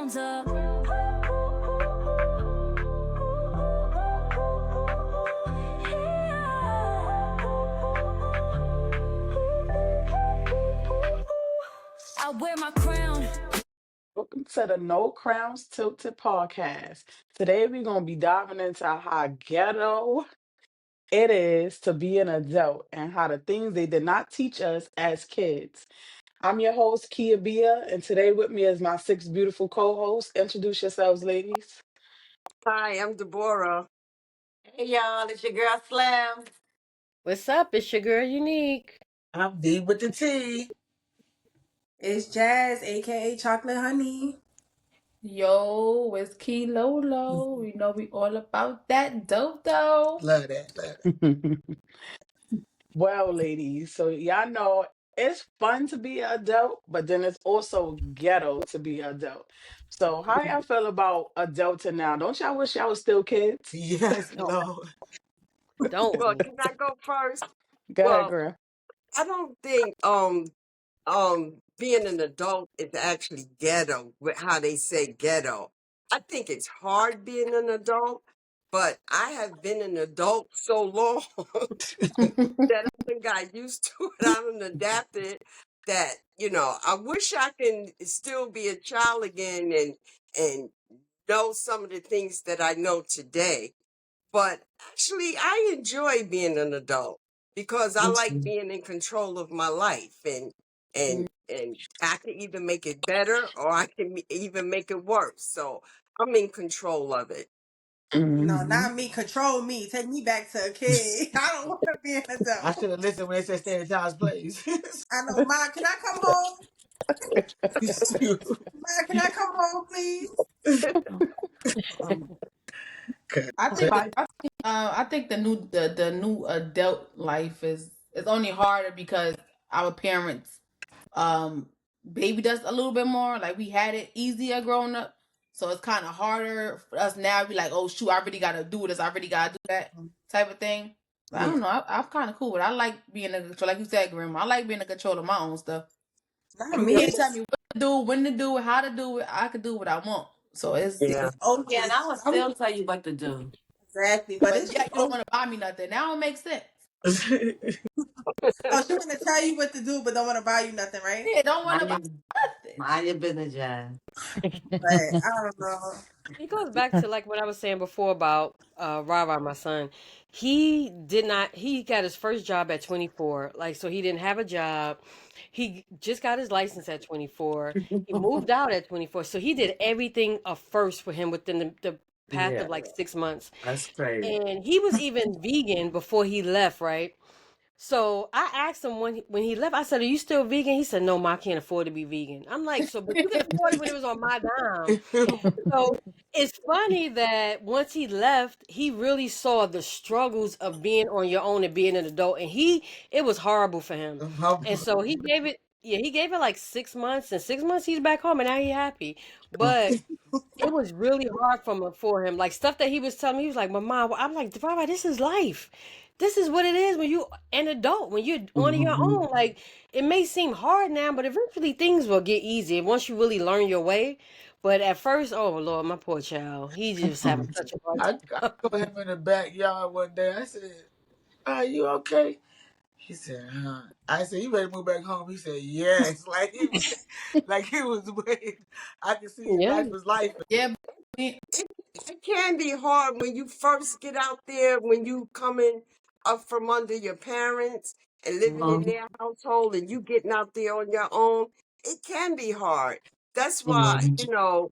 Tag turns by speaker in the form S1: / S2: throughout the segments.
S1: grounds up. I wear my crown.
S2: Welcome to the No Crowns Tilted podcast. Today we're going to be diving into how ghetto it is to be an adult and how the things they did not teach us as kids. I'm your host, Kia Bia, and today with me is my six beautiful co-hosts. Introduce yourselves, ladies.
S3: Hi, I'm Deborah.
S4: Hey y'all, it's your girl Slim.
S5: What's up? It's your girl Unique.
S6: I'm D with the T.
S7: It's Jazz, aka Chocolate Honey.
S8: Yo, it's Key Lolo. You know we all about that dope though.
S6: Love that. Love that.
S2: Well, ladies, so y'all know it's fun to be an adult, but then it's also ghetto to be an adult. So how y'all feel about adulting now? Don't y'all wish y'all was still kids?
S6: Yes,
S5: No,
S6: Lord.
S5: don't
S3: Well,
S5: we?
S3: can I go first?
S2: Go ahead,
S3: Well,
S2: girl.
S3: I don't think being an adult is actually ghetto with how they say ghetto. I think it's hard being an adult, but I have been an adult so long that I think got used to it. I done adapted that, I wish I can still be a child again and know some of the things that I know today. But actually, I enjoy being an adult because I like being in control of my life, and I can either make it better or I can even make it worse. So I'm in control of it.
S7: No,
S2: Hmm.
S7: not me. Control me. Take me back to a kid. I don't want to be an
S6: I
S7: adult.
S6: should have listened when they said stay in child's place.
S7: I know, Ma, can I come home?
S6: Shoot.
S7: Ma, can I come home, please?
S8: Um,
S6: Okay.
S8: I think I think the new adult life is only harder because our parents babied us a little bit more. Like we had it easier growing up, so it's kind of harder for us now. Be like, oh shoot, I really gotta do this. I really gotta do that type of thing. But I
S7: Yeah.
S8: don't know. I'm kind of cool. But I like being in control, like you said, Grandma. I like being in control of my own stuff.
S7: Not
S8: You
S7: me.
S8: can't tell me what to do, when to do it, how to do it. I can do what I want. So
S3: Yeah.
S7: It's okay.
S4: Yeah, and I will still tell you what to do.
S7: Exactly. But
S8: But
S7: it's
S8: yeah,
S7: just
S8: you don't
S7: okay.
S8: want to buy me nothing. That don't make sense.
S7: Oh, she want to tell you what to do, but don't want to buy you nothing, right?
S8: Yeah, don't want to
S4: Mind
S8: buy
S4: your,
S8: me nothing.
S4: mind your business, Jazz.
S7: But I don't know.
S5: It goes back to like what I was saying before about Rara, my son. He did not. He got his first job at 24. Like, so he didn't have a job. He just got his license at 24. He moved out at 24. So he did everything first for him within the path
S4: Yeah,
S5: of like 6 months.
S4: that's crazy.
S5: And he was even vegan before he left, right? So I asked him when he left, I said, "Are you still vegan?" He said, "No, ma, I can't afford to be vegan." I'm like, "So, but you could afford it when it was on my dime." So it's funny that once he left, he really saw the struggles of being on your own and being an adult, and it was horrible for him. And so he gave it, yeah, he gave it like 6 months, and 6 months he's back home, and now he's happy. But it was really hard for him. Like stuff that he was telling me, he was like, "Mama," I'm like, "Baba, this is life. This is what it is when you an adult, when you're on your
S2: Mhm.
S5: own. Like it may seem hard now, but eventually things will get easier once you really learn your way. But at first, oh Lord, my poor child, he just having such a hard
S6: I
S5: time.
S6: caught him in the backyard one day. I said, "Are you okay?" He said, "Huh." I said, "You ready to move back home?" He said, "Yes." Like he was waiting. I could see his
S5: Yeah.
S6: life was life.
S8: Yeah, but
S3: It can be hard when you first get out there, when you coming up from under your parents and living in
S5: Mhm.
S3: their household and you getting out there on your own. It can be hard. That's why,
S2: Mhm.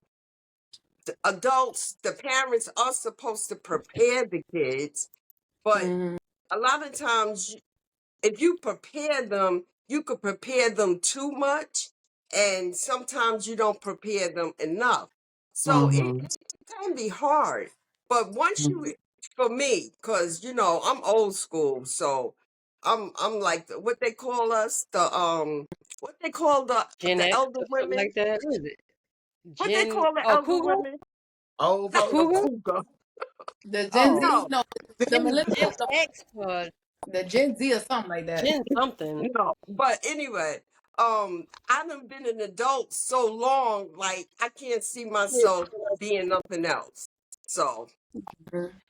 S3: the adults, the parents are supposed to prepare the kids, but
S8: mhm.
S3: a lot of times if you prepare them, you could prepare them too much, and sometimes you don't prepare them enough. So
S2: Mhm.
S3: it can be hard. But once
S2: Mhm.
S3: you, for me, because I'm old school, so I'm like what they call us, what they call
S5: Gen
S3: the
S5: X
S3: elder
S5: or something
S3: women,
S5: like that. What is it?
S3: what they
S5: Gen
S3: call the
S5: Oh,
S3: elder
S5: Cougar?
S3: women,
S6: Old
S3: a
S6: folks.
S5: Cougar?
S3: cougar.
S8: The Gen
S5: Oh,
S8: Z,
S3: No,
S8: no, the
S5: Gen
S8: millennials,
S5: X or
S8: the Gen Z or something like that.
S5: Gen something.
S3: no. But anyway, I done been an adult so long, like I can't see myself being nothing else. So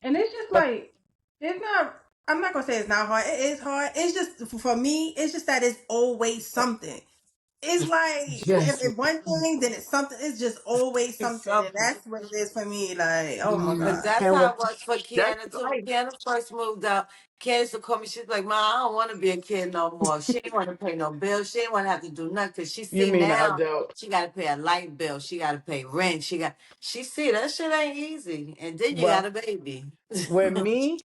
S7: And it's just like it's not. I'm not gonna say it's not hard. It is hard. It's just for me. It's just that it's always something. It's like
S6: Yes,
S7: if one thing, then it's something. It's just always
S6: it's
S7: something, and
S6: something.
S7: that's what it is for me. Like, oh my
S6: Mm.
S4: Cause
S7: god.
S4: that's
S6: And
S4: how
S6: when
S4: it was for
S3: that's
S4: Kiana too. When
S3: life.
S4: Kiana first moved out, Kiana used to call me. She's like, "Ma, I don't want to be a kid no more. She ain't want to pay no bills. She ain't want to have to do nothing. Cause she
S2: You
S4: see
S2: mean an
S4: now
S2: adult?
S4: she got to pay a light bill. She got to pay rent. She see that shit ain't easy. And then you got
S2: Well,
S4: a baby.
S2: with me,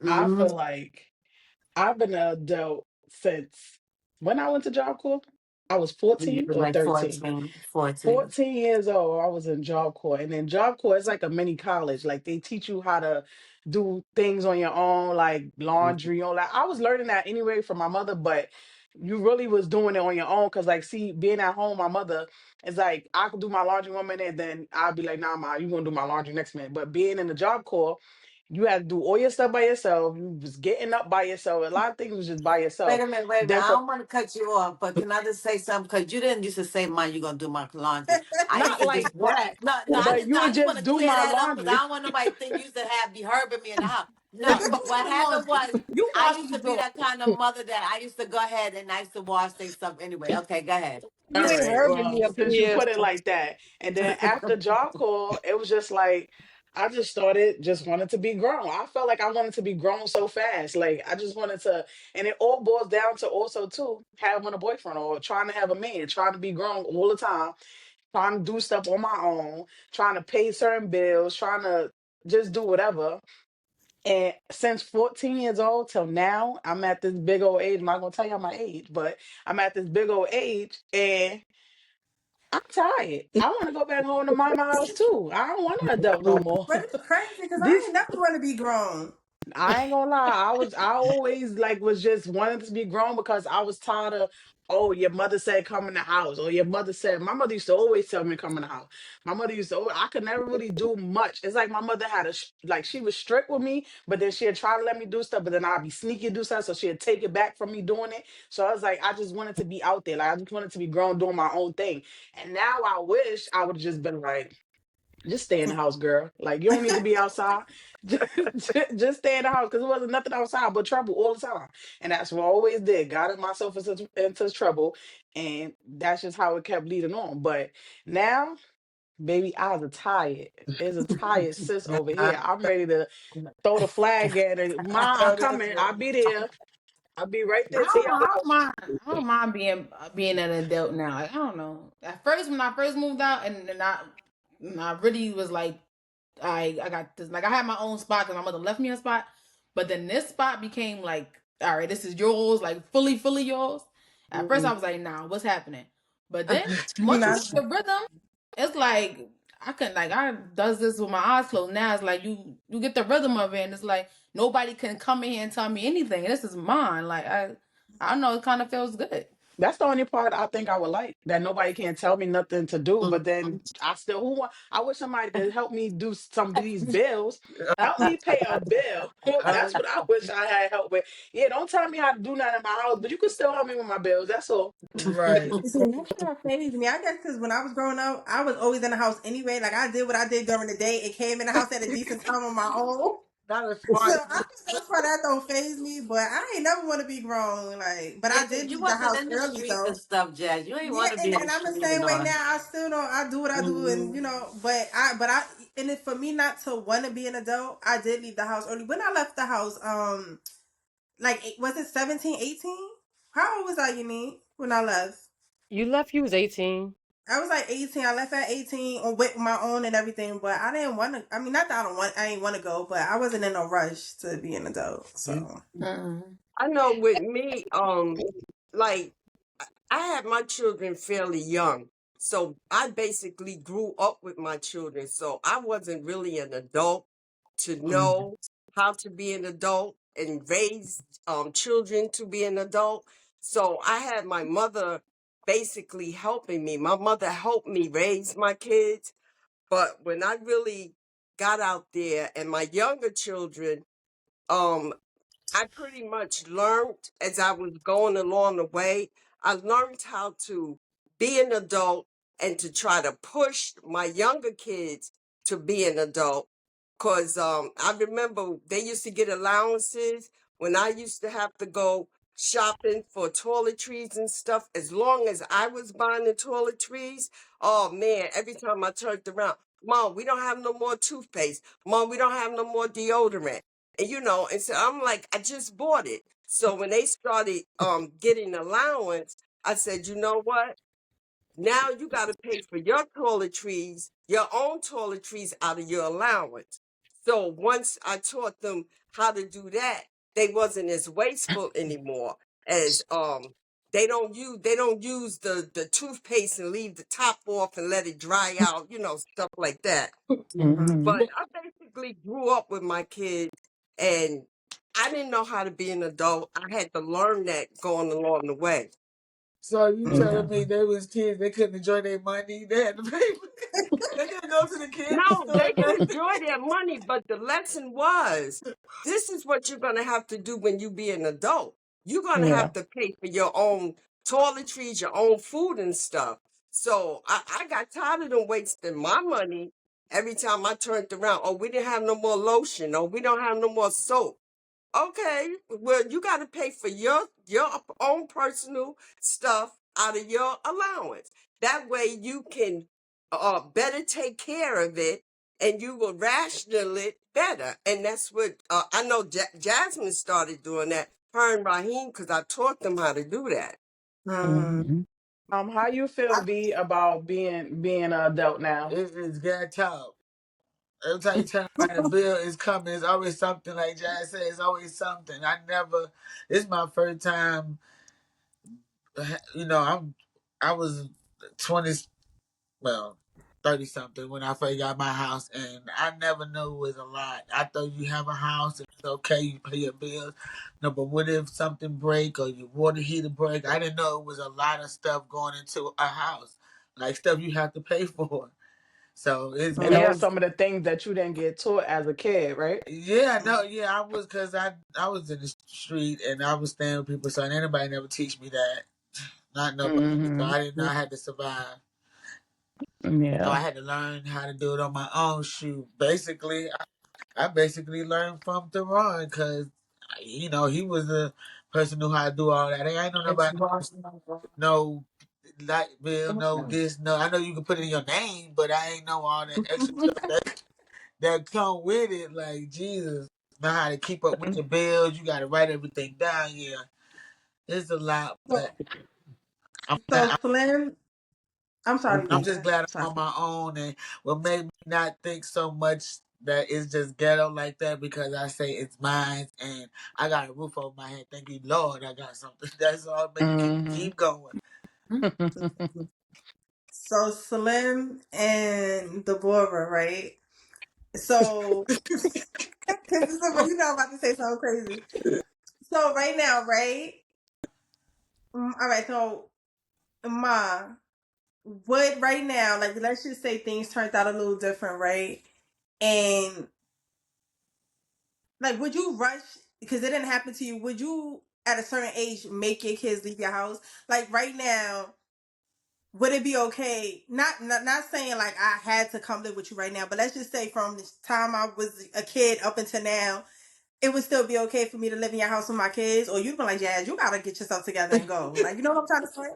S2: I
S4: Hmm.
S2: feel like I've been an adult since when I went to Job Corps. I was
S4: You
S2: 14
S4: were
S2: or
S4: like
S2: 13.
S4: 14, 14.
S2: 14 years old, I was in Job Corps. And then Job Corps is like a mini college. Like they teach you how to do things on your own, like laundry. On like I was learning that anyway from my mother, but you really was doing it on your own. Cause like see, being at home, my mother is like, I could do my laundry 1 minute, then I'll be like, nah, ma, you gonna do my laundry next minute. But being in the Job Corps, you had to do all your stuff by yourself. You was getting up by yourself. A lot of things was just by
S4: Wait
S2: yourself.
S4: a minute, wait a minute.
S2: Then
S4: I
S2: for
S4: don't want to cut you off, but can I just say something? Because you didn't used to say, "Ma, you gonna do my laundry." I used
S2: not
S4: to
S2: like
S4: just what?
S2: that,
S4: No, no.
S2: but you
S4: I
S2: would
S4: just want
S2: just
S4: to
S2: do
S4: clear
S2: my
S4: that up because I
S2: laundry.
S4: don't want nobody to think you used to have be herbing me in the house.
S7: But
S4: No,
S7: you
S4: but
S7: did
S4: what
S7: the
S4: happened
S7: laundry.
S4: was
S7: You
S4: I
S7: washed
S4: used
S7: the
S4: to be
S7: door.
S4: that kind of mother that I used to go ahead and I used to wash things stuff anyway. Okay, go ahead.
S2: All
S5: You ain't
S2: right.
S5: heard
S2: Well,
S5: me up
S2: since you
S5: here.
S2: put it like that, and then after Job Corps, it was just like I just started just wanted to be grown. I felt like I wanted to be grown so fast. Like I just wanted to, and it all boils down to also too having a boyfriend or trying to have a man, trying to be grown all the time, trying to do stuff on my own, trying to pay certain bills, trying to just do whatever. And since 14 years old till now, I'm at this big old age. I'm not gonna tell y'all my age, but I'm at this big old age, and I'm tired. I want to go back home to mama house too. I don't want an adult no more.
S7: But it's crazy because I
S2: These
S7: ain't never want to be grown.
S2: I ain't gonna lie. I always like was just wanting to be grown because I was tired of, oh, your mother said come in the house, or your mother said, my mother used to always tell me come in the house. My mother used to I could never really do much. It's like my mother had like she was strict with me, but then she'd try to let me do stuff, but then I'd be sneaky to do stuff, so she'd take it back from me doing it. So I was like, I just wanted to be out there. Like I just wanted to be grown doing my own thing. And now I wish I would have just been like, just stay in the house, girl. Like you don't need to be outside. Just stay in the house because it wasn't nothing outside but trouble all the time, and that's what I always did. Got myself into trouble, and that's just how it kept leading on. But now, baby, eyes are tired. There's a tired sis over
S6: I,
S2: here. I'm ready to throw the flag at her. Ma, I'm
S6: know that's
S2: coming. I'll
S6: right.
S2: be there. I'll be right
S8: I
S2: there till
S8: don't,
S2: y'all.
S8: I don't mind. I don't mind being an adult now. Like, I don't know. At first, when I first moved out, and I really was like, I got this. Like I had my own spot because my mother left me a spot, but then this spot became like, all right, this is yours, like fully yours. At first, I
S3: Mm.
S8: was like, nah, what's happening? But then once you
S7: Not
S8: get the rhythm, it's like I does this with my eyes closed. Now it's like you get the rhythm of it, and it's like nobody can come in here and tell me anything. This is mine. Like I don't know. It kind of feels good.
S2: That's the only part I think I would like, that nobody can tell me nothing to do, but then I still I wish somebody could help me do some of these bills. Help me pay a bill.
S6: Uh,
S2: That's what I wish I had help with. Yeah, don't tell me how to do nothing in my house, but you can still help me with my bills. That's all.
S6: right.
S7: see, that shit phased me. I guess because when I was growing up, I was always in the house anyway. Like I did what I did during the day and came in the house at a decent time on my own.
S6: Not as
S7: So
S6: smart.
S7: I think that's why that don't phase me. But I ain't never want to be grown. Like, but
S4: Yeah,
S7: I
S4: because
S7: did
S4: you
S7: leave the
S4: wasn't
S7: house
S4: in the
S7: early
S4: streets and
S7: though.
S4: stuff, Jazz. You ain't
S7: Yeah,
S4: want to be in the
S7: and I'm the
S4: street and
S7: same way
S4: all.
S7: now. I still don't. I do what I do, and you know. But I, and it, for me not to want to be an adult, I did leave the house early. When I left the house, like was it 17, 18? How old was I, Unique, when I left?
S5: You left. You was 18.
S7: I was like 18. I left at 18 on with my own and everything, but I didn't want to. I mean, not that I ain't want to go, but I wasn't in a rush to be an adult. So
S8: Mm-mm.
S3: I know with me, like I had my children fairly young. So I basically grew up with my children. So I wasn't really an adult to know how to be an adult and raise children to be an adult. So I had my mother basically helping me. My mother helped me raise my kids. But when I really got out there and my younger children, um, I pretty much learned as I was going along the way. I learned how to be an adult and to try to push my younger kids to be an adult. Cause I remember they used to get allowances when I used to have to go shopping for toiletries and stuff. As long as I was buying the toiletries, oh man, every time I turned around, Mom, we don't have no more toothpaste. Mom, we don't have no more deodorant. And and so I'm like, I just bought it. So when they started getting allowance, I said, you know what? Now you got to pay for your toiletries, your own toiletries out of your allowance. So once I taught them how to do that, they wasn't as wasteful anymore. As they don't use the toothpaste and leave the top off and let it dry out, stuff like that.
S2: Hmm.
S3: But I basically grew up with my kids, and I didn't know how to be an adult. I had to learn that going along the way.
S6: So you
S2: Yeah.
S6: telling me they was kids, they couldn't enjoy their money, they had to pay. They couldn't go to the candy
S3: No,
S6: store.
S3: they could enjoy their money, but the lesson was this is what you're going to have to do when you be an adult. You're going to
S2: Yeah.
S3: have to pay for your own toiletries, your own food and stuff. So I got tired of them wasting my money every time I turned around. Oh, we didn't have no more lotion. Oh, we don't have no more soap. Okay, well, you got to pay for your own personal stuff out of your allowance. That way you can better take care of it, and you will ration it better. And that's what I know Jasmine started doing that, her and Raheem, because I taught them how to do that.
S7: Mhm.
S2: Hmm. How you feel,
S7: I,
S2: V, about being an adult now?
S6: It's got top. Every time you turn around, the bill is coming. It's always something, like Jazz said. It's always something. This is my first time. I was 20, well, 30 something when I first got my house, and I never knew it was a lot. I thought you have a house, it's okay, you pay your bills. No, but what if something break or your water heater break? I didn't know it was a lot of stuff going into a house, like stuff you have to pay for. So it's
S2: And
S6: got.
S2: those
S7: mhm.
S2: some of the things that you didn't get taught as a kid, right?
S6: Yeah, no, yeah, I was, because I was in the street and I was staying with people, so anybody never teach me that. Not nobody. So
S2: Hmm.
S6: I didn't know I had to survive. So
S2: Yeah.
S6: I had to learn how to do it on my own. Shoot, basically, I basically learned from Theron, because he was the person who knew how to do all that. I ain't know nobody no light bill, no this, no. I know you can put it in your name, but I ain't know all that extra stuff that come with it. Like, Jesus, know how to keep up with your bills. You got to write everything down. Yeah, it's a lot,
S7: So,
S6: but I'm
S7: so
S6: glad.
S7: Slim, I'm sorry.
S6: I'm
S7: Go
S6: just
S7: ahead.
S6: glad
S7: Sorry.
S6: I'm on my own, and what made me not think so much that it's just ghetto like that, because I say it's mine and I got a roof over my head. Thank you, Lord, I got something. That's all make me
S2: Hmm.
S6: keep going.
S7: So Slim and Deborah, right? So, because I'm about to say something crazy. So right now, right? All right. So, Ma, what right now? Like, let's just say things turned out a little different, right? And like, would you rush because it didn't happen to you? Would you, at a certain age, make your kids leave your house? Like right now, would it be okay? Not saying like I had to come live with you right now, but let's just say from the time I was a kid up until now, it would still be okay for me to live in your house with my kids, or you'd be like, "Jazz, you gotta get yourself together and go." Like, you know what I'm trying to say?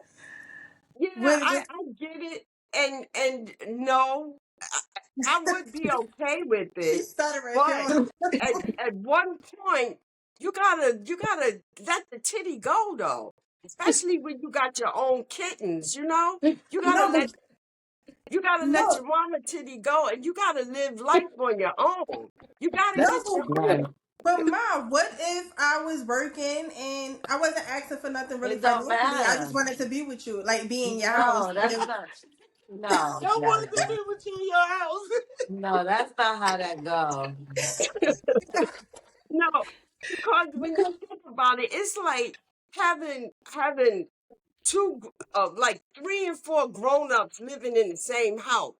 S3: Yeah,
S7: Would
S3: I get it, and no, I would be okay with
S7: she's
S3: it,
S7: stuttering? She
S3: but
S7: don't.
S3: at one point you gotta let the titty go though, especially when you got your own kittens. You gotta
S7: No,
S3: let you gotta let
S7: no,
S3: your mama titty go, and you gotta live life on your own. You gotta
S7: no.
S3: get your
S2: Right.
S3: own.
S7: But Ma, what if I was working and I wasn't asking for nothing really
S4: It don't
S7: financially? I just
S4: matter.
S7: wanted to be with you, like be in your house.
S4: No, that's not. No,
S6: I wanted to be
S4: Jasmine.
S6: with you in your house.
S4: No, that's not how that goes.
S3: No, because when you think about it, it's like having like 3 and 4 grown-ups living in the same house.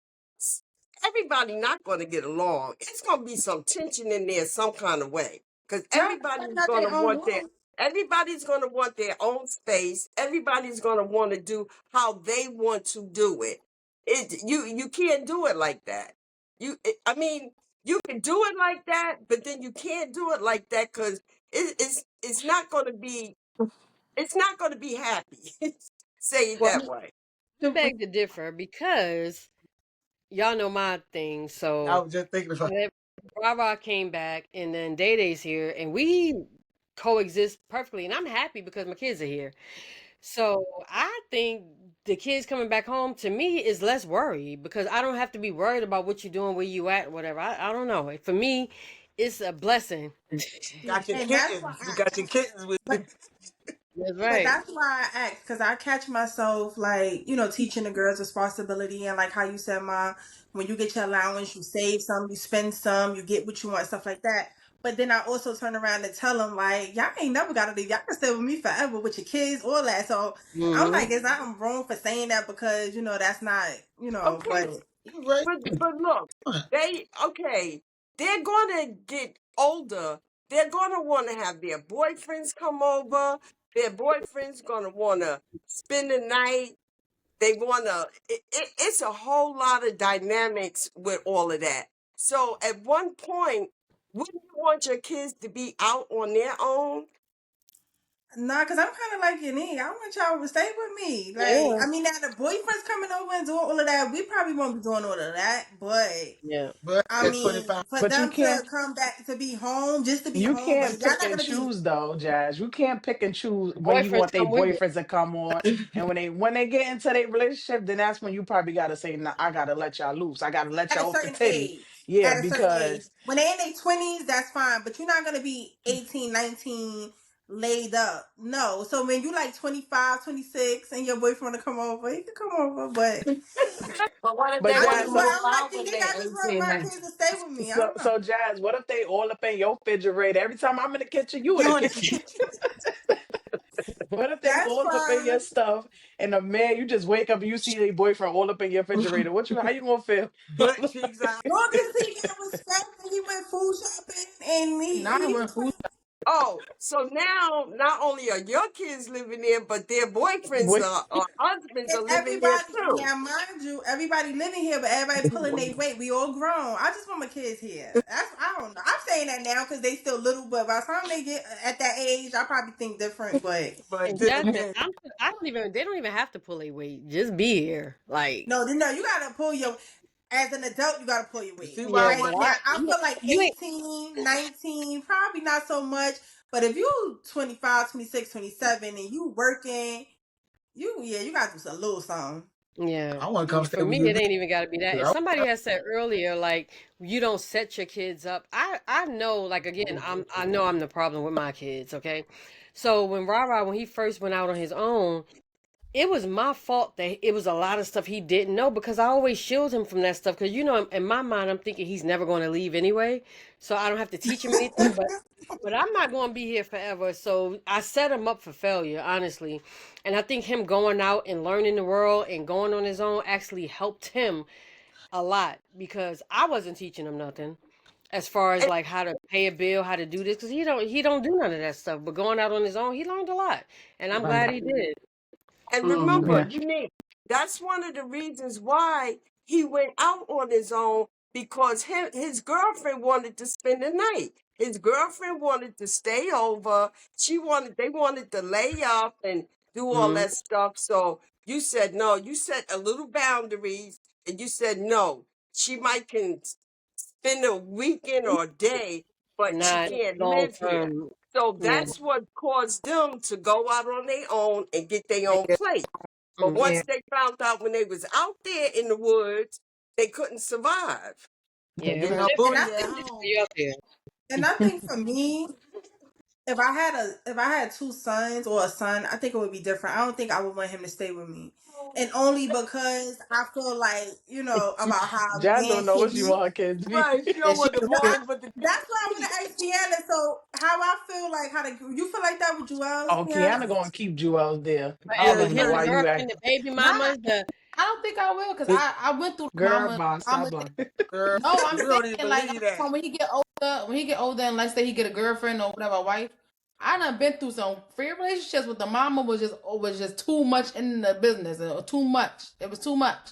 S3: Everybody not going to get along. It's going to be some tension in there some kind of way, because
S7: No,
S3: everybody
S7: they
S3: is
S7: got
S3: going to
S7: their own
S3: want their
S7: room.
S3: Everybody's going to want their own space. Everybody's going to want to do how they want to do it. You can't do it like that. I mean, you can do it like that, but then you can't do it like that because it's not going to be happy. Say it
S6: Well,
S3: that way.
S5: I beg to differ because y'all know my thing.
S6: I
S5: So
S6: was just thinking about.
S5: when Rara came back and then Day Day's here and we coexist perfectly. And I'm happy because my kids are here. So I think the kids coming back home to me is less worry because I don't have to be worried about what you're doing, where you at, whatever. I don't know. For me, it's a blessing.
S6: You got your
S7: And that's why
S6: kittens. You got your kittens with you.
S7: but
S5: That's
S7: But
S5: right.
S7: that's why I asked, because I catch myself like, teaching the girls responsibility and like how you said, Ma, when you get your allowance, you save some, you spend some, you get what you want, stuff like that. But then I also turn around and tell them like, y'all ain't never gotta leave. Y'all can stay with me forever with your kids, all that. So I'm
S5: Hmm.
S7: like, is I'm wrong for saying that because that's not,
S3: Okay,
S7: but
S6: You right.
S3: but look, they're gonna get older. They're gonna want to have their boyfriends come over. Their boyfriends gonna want to spend the night. They wanna. It's a whole lot of dynamics with all of that. So at one point, wouldn't you want your kids to be out on their own?
S7: nah, because I'm kind of like your knee. I want y'all to stay with me. Like,
S5: Yeah.
S7: I mean, now the boyfriend's coming over and doing all of that. We probably won't be doing all of that, but
S5: Yeah.
S6: But
S7: I
S6: at
S7: mean,
S6: 25,
S7: for
S2: But you
S7: them to
S2: can't
S7: come back to be home, just to be
S2: you
S7: home, but
S2: can't
S7: y'all
S2: pick
S7: not
S2: and
S7: gonna be.
S2: choose though, Jazz. You can't pick and choose when you
S5: Boyfriends
S2: want their
S5: come with it.
S2: boyfriends to come on. And when they get into their relationship, then that's when you probably gotta say, nah, I gotta let y'all loose. I gotta let
S7: At a
S2: y'all off the
S7: certain
S2: titty.
S7: age.
S2: Yeah,
S7: At a certain age.
S2: because
S7: When they in their 20s, that's fine. But you're not going to be 18, 19 laid up. No. So when you like 25, 26, and your boyfriend want to come over, he can come over. But
S4: But what if
S2: but
S4: they
S7: I
S4: want to
S2: Jazz,
S7: just, but
S2: so
S4: move
S7: I'm like,
S4: out
S7: you
S4: when
S7: think
S4: they
S7: I just want
S4: 18,
S7: my
S4: 19?
S7: kids to stay with me. I
S2: so
S7: don't know.
S2: so Jazz, what if they all up in your refrigerator? Every time I'm in the kitchen, you in the
S6: you in the
S2: kitchen.
S6: kitchen.
S2: What if they
S7: That's
S2: all up in your
S7: fine.
S2: stuff and a man, you just wake up and you see your boyfriend all up in your refrigerator? How you gonna feel?
S6: Butt cheeks out.
S7: Long as he get respect and he went food shopping and
S8: Not
S7: he
S8: when food.
S3: Oh, so now not only are your kids living there, but their boyfriends
S2: Boy,
S3: or husbands
S7: and
S3: are living there
S7: everybody,
S3: too.
S7: now mind you, everybody living here, but everybody pulling their weight. We all grown. I just want my kids here. I don't know. I'm saying that now because they still little, but by the time they get at that age, I probably think different. But
S6: But
S5: And
S6: then
S5: Jasmine,
S6: again,
S5: I don't even. They don't even have to pull a weight. Just be here. Like,
S7: no, you gotta pull your. As an adult, you gotta pull your
S6: you
S7: weight.
S6: see why I
S5: yeah,
S7: Right
S5: but
S6: want
S7: now, I
S5: you,
S7: feel like
S5: you ain't.
S7: 18, 19, probably not so much. But if you 25, 26, 27, and you working, you gotta do a little something.
S5: Yeah,
S6: I want to come
S5: for
S6: stay with
S5: me,
S6: you,
S5: it ain't even got to be that. If
S6: girl.
S5: somebody has said earlier, like you don't set your kids up, I know. Like again, I know I'm the problem with my kids. Okay, so when Rara when he first went out on his own, it was my fault that it was a lot of stuff he didn't know because I always shield him from that stuff. Because in my mind, I'm thinking he's never going to leave anyway, so I don't have to teach him anything. But I'm not going to be here forever, so I set him up for failure, honestly. And I think him going out and learning the world and going on his own actually helped him a lot because I wasn't teaching him nothing as far as
S3: And,
S5: like how to pay a bill, how to do this, because he don't do none of that stuff. But going out on his own, he learned a lot, and I'm
S2: right.
S5: glad he did.
S3: and
S6: Mm-hmm.
S3: remember,
S2: Yeah.
S3: unique. That's one of the reasons why he went out on his own because his girlfriend wanted to spend the night. His girlfriend wanted to stay over. They wanted to lay up and do all
S5: Mm,
S3: that stuff. So you said no. You set a little boundaries, and you said no. She might can spend a weekend or a day, but she
S5: not
S3: can't
S5: long
S3: live here.
S5: term.
S3: So
S5: Yeah.
S3: that's what caused them to go out on their own and get their own place. But
S5: Mm,
S7: Yeah.
S3: once they found out when they was out there in the woods, they couldn't survive.
S5: yeah. It
S6: Get
S5: was
S6: no
S5: different.
S7: And I
S6: booty at
S7: think
S5: It was different for
S6: home.
S5: you out there.
S7: for me, if I had two sons or a son, I think it would be different. I don't think I would want him to stay with me. And only because I feel like, about how
S2: Jazz
S7: men
S2: don't know
S7: can
S2: what she
S7: be.
S2: want her kids to be.
S6: Right. She
S4: Yeah,
S6: don't
S4: she
S6: want the
S7: No,
S6: boys, but the
S7: that's why I want to ask Deanna. So how I feel like you feel like that with Joel's,
S2: Oh,
S7: Deanna?
S2: Kiana gonna keep Jewels there. I don't
S6: yeah,
S5: Forever.
S2: even know
S5: Him,
S6: yeah.
S5: the
S2: why you act.
S5: girlfriend, the baby
S7: Not
S5: mamas, the
S8: I don't think I will because
S6: It,
S8: I went through the
S2: Girl,
S8: mama
S2: bye. Stop
S8: mama.
S2: lying.
S6: girl,
S8: No, I'm
S6: we don't even
S8: saying like
S6: believe that.
S8: when he get older, and let's say he get a girlfriend or whatever, a wife. I done been through some free relationships with the mama was just too much in the business, too much. It was too much.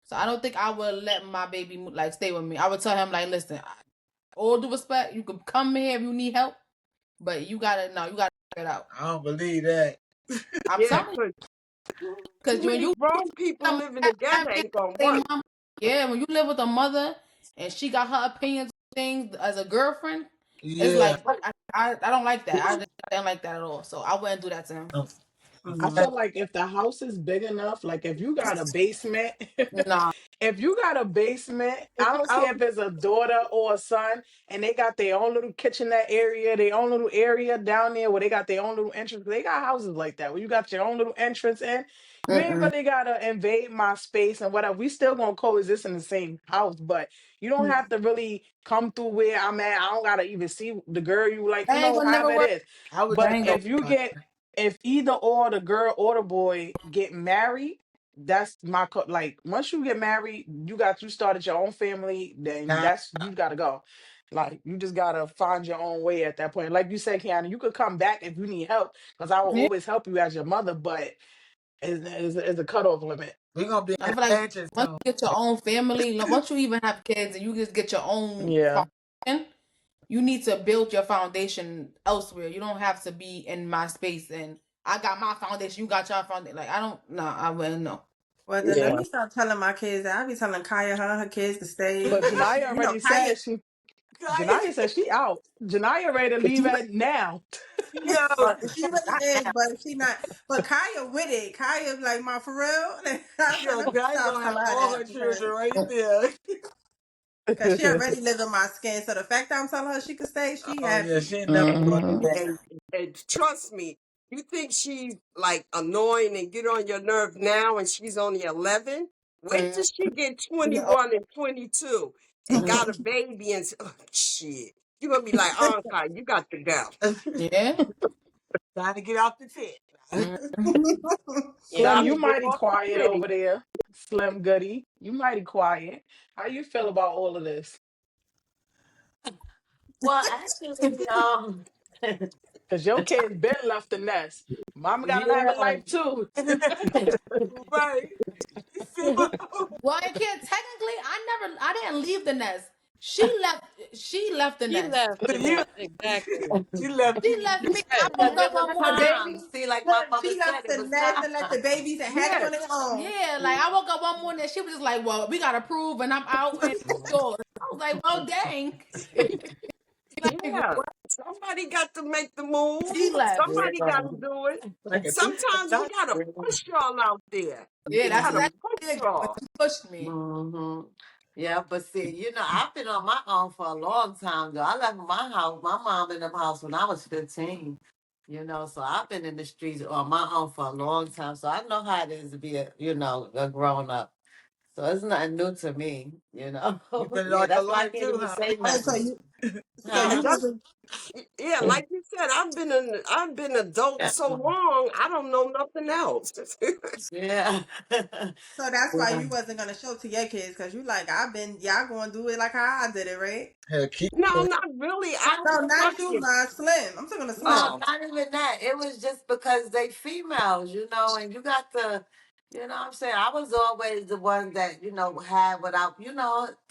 S8: So I don't think I would let my baby like stay with me. I would tell him like, listen, all due respect, you can come here if you need help, but you gotta no, you gotta figure it out.
S6: I don't believe that.
S8: I'm
S3: Yeah,
S8: telling you,
S3: 'cause too
S8: because when
S3: many
S8: you
S3: grown people
S8: have
S3: living together
S8: kids
S3: ain't gonna
S8: with their
S3: work.
S8: mama, yeah, when you live with a mother and she got her opinions on things as a girlfriend, it's
S6: Yeah.
S8: like I don't like that. I don't like that at all. So I wouldn't do that to him.
S2: I
S3: Mhm.
S2: feel like if the house is big enough, like if you got a basement,
S8: Nah.
S2: if you got a basement, I don't care if it's a daughter or a son, and they got their own little kitchenette area, their own little area down there where they got their own little entrance. They got houses like that where you got your own little entrance in. You ain't
S8: Mm-mm.
S2: really gotta invade my space and whatever. We still gonna coexist in the same house, but you don't have to really come through where I'm at. I don't gotta even see the girl you like,
S8: That ain't gonna
S2: however
S8: never
S2: it
S8: work.
S2: is.
S6: I was
S8: That
S2: But
S6: just
S8: ain't gonna.
S2: if you get if either or the girl or the boy get married, that's like once you get married, you started your own family, then
S6: nah,
S2: that's you gotta go. Like you just gotta find your own way at that point. Like you said, Kiana, you could come back if you need help because I will
S8: Yeah.
S2: always help you as your mother, but it's a cutoff limit.
S6: we gonna be
S8: I
S6: in
S8: feel like
S6: adventure
S8: once
S6: soon.
S8: you get your own family, like, once you even have kids and you just get your own
S2: Yeah.
S8: foundation, you need to build your foundation elsewhere. You don't have to be in my space and I got my foundation, you got your foundation. Like I don't, no, I wouldn't know.
S7: Well, then let
S2: Yeah.
S7: me stop telling my kids that. I be telling Kaya her kids to stay.
S2: But Janaya
S7: You know,
S2: already
S7: Kaya,
S2: said Janaya said she out. Janaya ready to leave it now.
S6: Yo,
S7: she really is, but she not. But Kaya with it. Kaya like, my for real. I said,
S6: yo,
S7: let me
S6: Guy
S7: stop
S6: gonna have
S7: telling her
S6: all her
S7: that
S6: children right there.
S7: because she already lives in my skin. So the fact that I'm telling her she can stay, she
S6: Oh yeah,
S7: happy.
S6: she ain't never going
S2: Hmm.
S6: back.
S3: And trust me, you think she's like annoying and get on your nerve now and she's only 11? Wait till she get 21 and 22 and got a baby and oh, shit. You're going to be like, oh, God, you got to go.
S8: Yeah.
S6: Trying to get off the tent.
S8: Mhm.
S2: Slim,
S3: Time
S2: you
S3: to get
S2: mighty
S3: off the
S2: quiet
S3: city.
S2: over there. Slim Goody, you mighty quiet. How you feel about all of this?
S4: Well, actually,
S2: Because your kids been left the nest. Mama gotta have a
S4: yeah.
S2: life too.
S6: Right.
S8: Well, I can't technically. I didn't leave the nest. She left the
S5: She
S8: nest.
S5: left the
S6: You,
S5: nest. Exactly.
S6: she left
S8: She
S6: you.
S8: left me. I
S5: Yes.
S8: woke
S4: It
S8: up
S4: was
S8: one
S7: The
S8: morning.
S4: time.
S7: babies,
S4: See, like my
S7: look,
S4: mother
S7: she
S4: said,
S7: left
S4: it
S7: the
S4: was
S7: nest and let
S4: time.
S7: the babies have
S2: Yeah.
S7: on their own.
S8: Yeah, like I woke up one morning and she was just like, "Well, we gotta prove," and I'm out and yours. I was like, "Well, dang." Like,
S3: Yeah. Somebody got to make the move.
S8: she left.
S3: Somebody got to do it.
S6: Like a
S3: Sometimes we
S6: dot.
S3: got to push y'all out there.
S8: Yeah,
S3: We
S8: that's
S3: got to
S8: exactly
S3: push
S8: it. But
S3: y'all.
S8: she pushed me.
S4: Hmm. Yeah, but see, I've been on my own for a long time though. I left my house, my mom in the house when I was 15. So I've been in the streets on my own for a long time. So I know how it is to be a grown up. So it's nothing new to me, you know.
S6: You spent it all
S4: Yeah,
S6: your
S4: that's why I
S6: life
S4: can't
S6: too,
S4: even
S6: huh?
S4: say
S7: Oh, so
S4: nothing.
S3: Yeah,
S7: you
S4: Huh?
S3: that's
S7: wasn't.
S3: yeah, like you said, I've been adult
S4: Yeah.
S3: so long, I don't know nothing else.
S4: Yeah.
S7: So that's why
S4: Yeah.
S7: you wasn't gonna show to your kids because you like, I've been, y'all gonna do it like how I did it, right?
S6: Hell, keep
S3: No, not really. I
S4: I
S7: No,
S3: was
S7: not you,
S3: lucky.
S7: my Slim. I'm talking to
S4: No,
S7: Slim.
S3: Oh,
S4: not even that. It was just because they females, and you got to, what I'm saying? I was always the one that, had without,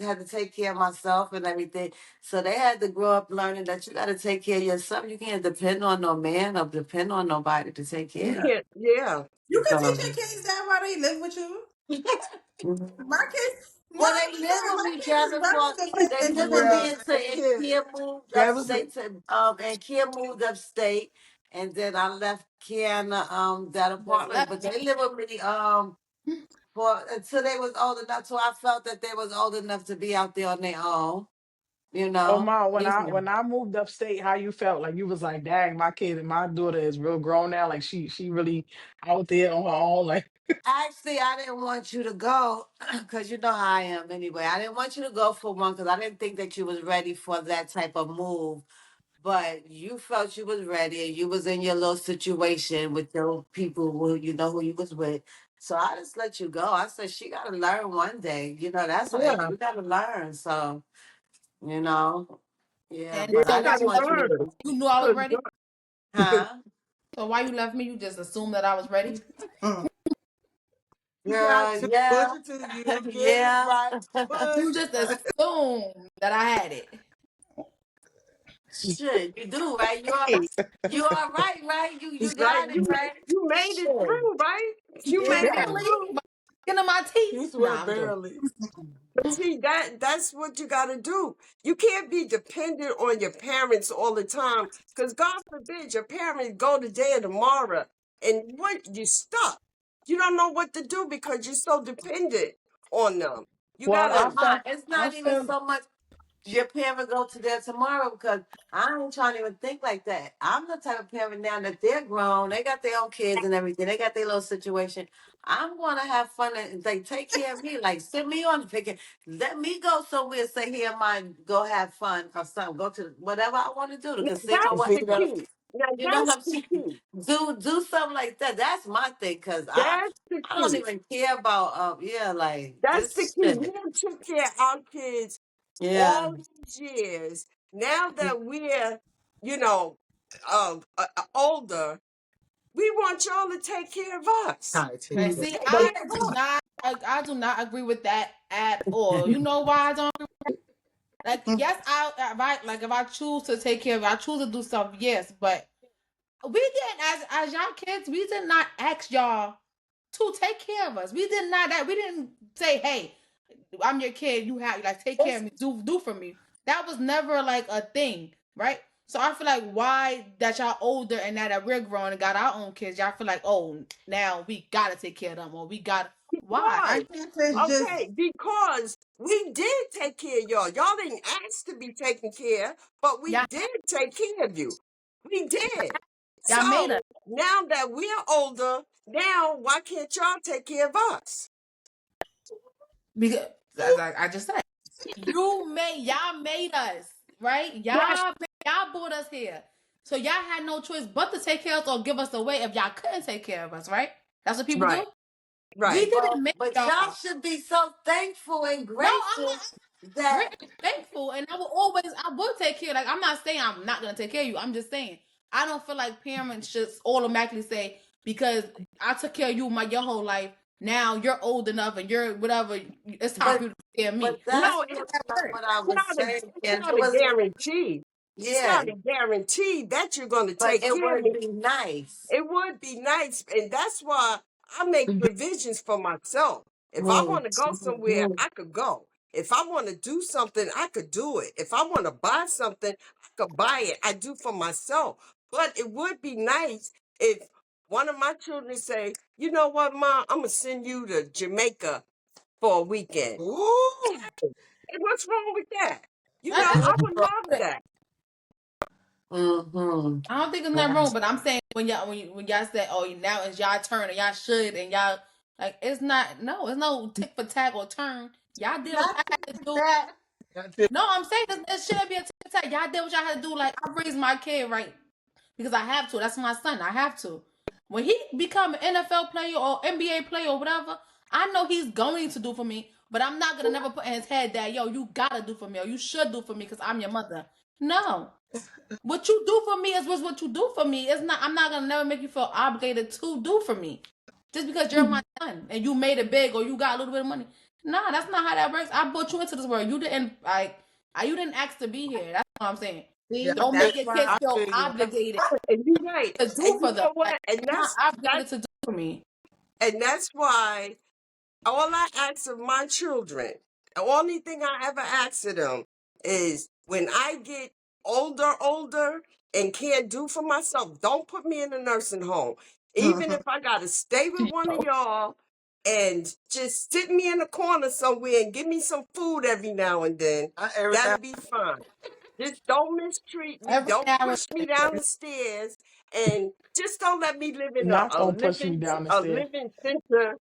S4: had to take care of myself and everything. So they had to grow up learning that you got to take care of yourself. You can't depend on no man or depend on nobody to take
S3: you
S4: care of
S3: can't. Yeah,
S7: You can teach your
S4: you.
S7: kids that while they live with you.
S4: So,
S7: My kids, no,
S4: well,
S7: I'm
S4: they live
S7: saying
S4: with
S7: my
S4: me,
S7: kids is very
S4: Jennifer. They live with
S7: independent.
S4: me
S6: yeah,
S4: until
S6: that
S4: and
S6: kid.
S4: Kia moved
S6: That was
S4: upstate to and Kia moved upstate, and then I left Kiana that
S8: Just
S4: apartment.
S8: left
S4: But
S8: me.
S4: they live with me for until they was old enough, so I felt that they was old enough to be out there on their own. You
S2: Oh
S4: know.
S2: ma, when
S4: Yeah.
S2: I moved upstate, how you felt? Like you was like, dang, my daughter is real grown now. Like she really out there on her own. Like
S4: Actually, I didn't want you to go because you know how I am anyway. I didn't want you to go for one because I didn't think that you was ready for that type of move. But you felt you was ready and you was in your little situation with your people who you was with. So I just let you go. I said she gotta learn one day. That's her age.
S3: yeah.
S4: You gotta learn. So, you know. Yeah,
S8: And
S4: but
S3: Yeah,
S8: so
S4: I
S3: you
S8: when
S4: didn't
S3: gotta
S8: you
S4: want
S8: left,
S4: you to
S3: learn.
S4: go.
S8: you knew I was
S3: 'Cause
S8: ready.
S4: Huh?
S8: So why you left me? You just assumed that I was ready.
S6: You got
S4: Girl,
S6: to push
S4: yeah.
S6: it till you get it
S4: Yeah.
S6: right. Push
S8: You
S6: it
S8: just
S6: right.
S8: assumed that I had it.
S4: Shit, you do, right?
S3: Hey,
S4: You are right, right? You
S3: right?
S4: got it, right?
S3: You made it
S4: Shit.
S3: through, right? You made it
S4: Yeah.
S8: Barely.
S3: through.
S8: But skin of my teeth.
S6: He swear
S8: Nah, I'm joking.
S6: barely.
S3: But see, that's what you got to do. You can't be dependent on your parents all the time, because God forbid your parents go today or tomorrow, and what you stuck. You don't know what to do because you're so dependent on them. You
S2: Well,
S3: gotta.
S4: It's
S2: I
S4: not even
S2: feel,
S4: so much your parent go to there tomorrow because I ain't trying to even think like that. I'm the type of parent now that they're grown, they got their own kids and everything, they got their little situation. I'm gonna have fun and they take care of me, like sit me on the picket, let me go somewhere, say here, mine, go have fun or something, go to whatever I want to do, the
S3: Now,
S4: casino,
S6: You
S3: that's
S4: what
S6: see
S3: the
S6: that?
S3: key. Now
S4: you know what
S3: that's
S4: I'm
S3: the
S4: saying?
S3: key.
S4: Do something like that. That's my thing, cause
S3: That's the
S4: I don't
S3: key.
S4: even care about yeah, like
S3: That's the
S4: this
S3: key. We
S4: shit.
S3: done took care of our kids
S4: Yeah.
S3: all these years. Now that we're, you know, older, we want y'all to take care of us.
S6: Trying to take
S8: And
S6: care.
S8: see,
S3: But
S8: I do not agree with that at all. You know why I don't? Like, yes, if I choose to take care of, I choose to do stuff. Yes, but we didn't as y'all kids. We did not ask y'all to take care of us. We did not that. We didn't say, hey, I'm your kid. You have like take care of me. Do for me. That was never like a thing, right? So I feel like why that y'all older and now that we're grown and got our own kids, y'all feel like, oh, now we gotta take care of them or we got why?
S7: I
S3: because,
S7: think it's just
S3: okay, because we did take care of y'all. Y'all didn't ask to be taken care, but we
S8: Y'all
S3: did take care of you. We did.
S8: y'all made us
S3: So now that we're older, now why can't y'all take care of us?
S8: because like I just said, y'all made us, right?
S3: That's
S8: Y'all brought us here. So y'all had no choice but to take care of us or give us away if y'all couldn't take care of us, right? That's what people do.
S3: right.
S8: We
S3: Right.
S8: didn't make
S4: But y'all
S8: y'all.
S4: should be so thankful and
S8: No, I'm
S4: grateful
S8: not
S4: that
S8: great, thankful, and I will take care. Like I'm not saying I'm not gonna take care of you. I'm just saying I don't feel like parents should automatically say because I took care of you your whole life. Now you're old enough and you're whatever. It's time for
S4: but
S8: you to take care of me. That's
S3: No,
S4: that's
S8: not
S3: it's
S8: how that
S4: not
S8: works.
S4: what I was saying.
S3: it's
S4: And
S3: not
S4: it
S3: a
S4: was
S3: guarantee. It's
S4: yeah,
S3: not a guarantee that you're going to
S4: but
S3: take
S4: it
S3: care of
S4: would
S3: me.
S4: be nice.
S3: It would be nice, and that's why I make provisions for myself. If I want to go somewhere,
S4: Mhm.
S3: I could go. If I want to do something, I could do it. If I want to buy something, I could buy it. I do for myself. But it would be nice if one of my children say, "You know what, Mom? I'm gonna send you to Jamaica for a weekend."
S6: Ooh.
S3: And what's wrong with that? You know,
S8: Nothing
S3: I would
S8: wrong
S3: love
S8: with it.
S3: that.
S4: Mhm.
S8: I don't think it's nothing
S4: Yeah.
S8: wrong, but I'm saying when y'all say, "Oh, now it's y'all turn," and y'all should, and y'all like it's not. No, it's no tick for tack or turn. Y'all did what
S4: Not
S8: y'all had to do.
S4: that.
S6: That's it.
S8: No, I'm saying this shouldn't be a tick for tack. Y'all did what y'all had to do. Like I raised my kid right because I have to. That's my son. I have to. When he become an NFL player or NBA player or whatever, I know he's going to do for me. But I'm not gonna never put in his head that yo, you gotta do for me or you should do for me because I'm your mother. No, what you do for me is what you do for me. It's not. I'm not gonna never make you feel obligated to do for me, just because you're my son and you made it big or you got a little bit of money. Nah, that's not how that works. I brought you into this world. You didn't like. You didn't ask to be here. That's what I'm saying.
S6: Yeah,
S4: See,
S8: Don't
S6: I feel,
S8: make
S4: that's
S8: your
S4: why
S8: kids
S6: I
S8: feel
S6: feel you.
S8: obligated
S3: And you're right.
S8: to do
S3: And
S8: for
S3: you
S8: them.
S3: know
S8: Like
S3: what?
S8: you're not obligated to do for me.
S3: And that's why all I ask of my children, the only thing I ever ask of them is when I get older and can't do for myself, don't put me in a nursing home. Even if I gotta stay with one of y'all and just sit me in a corner somewhere and give me some food every now and then,
S6: I every now.
S3: that'll be fine. Just don't mistreat me.
S8: Every
S3: Don't
S8: now and
S3: push me down the stairs, and just don't let me live in
S2: not
S3: a
S2: gonna push me
S3: living
S2: down the
S3: a
S2: stairs.
S3: living center.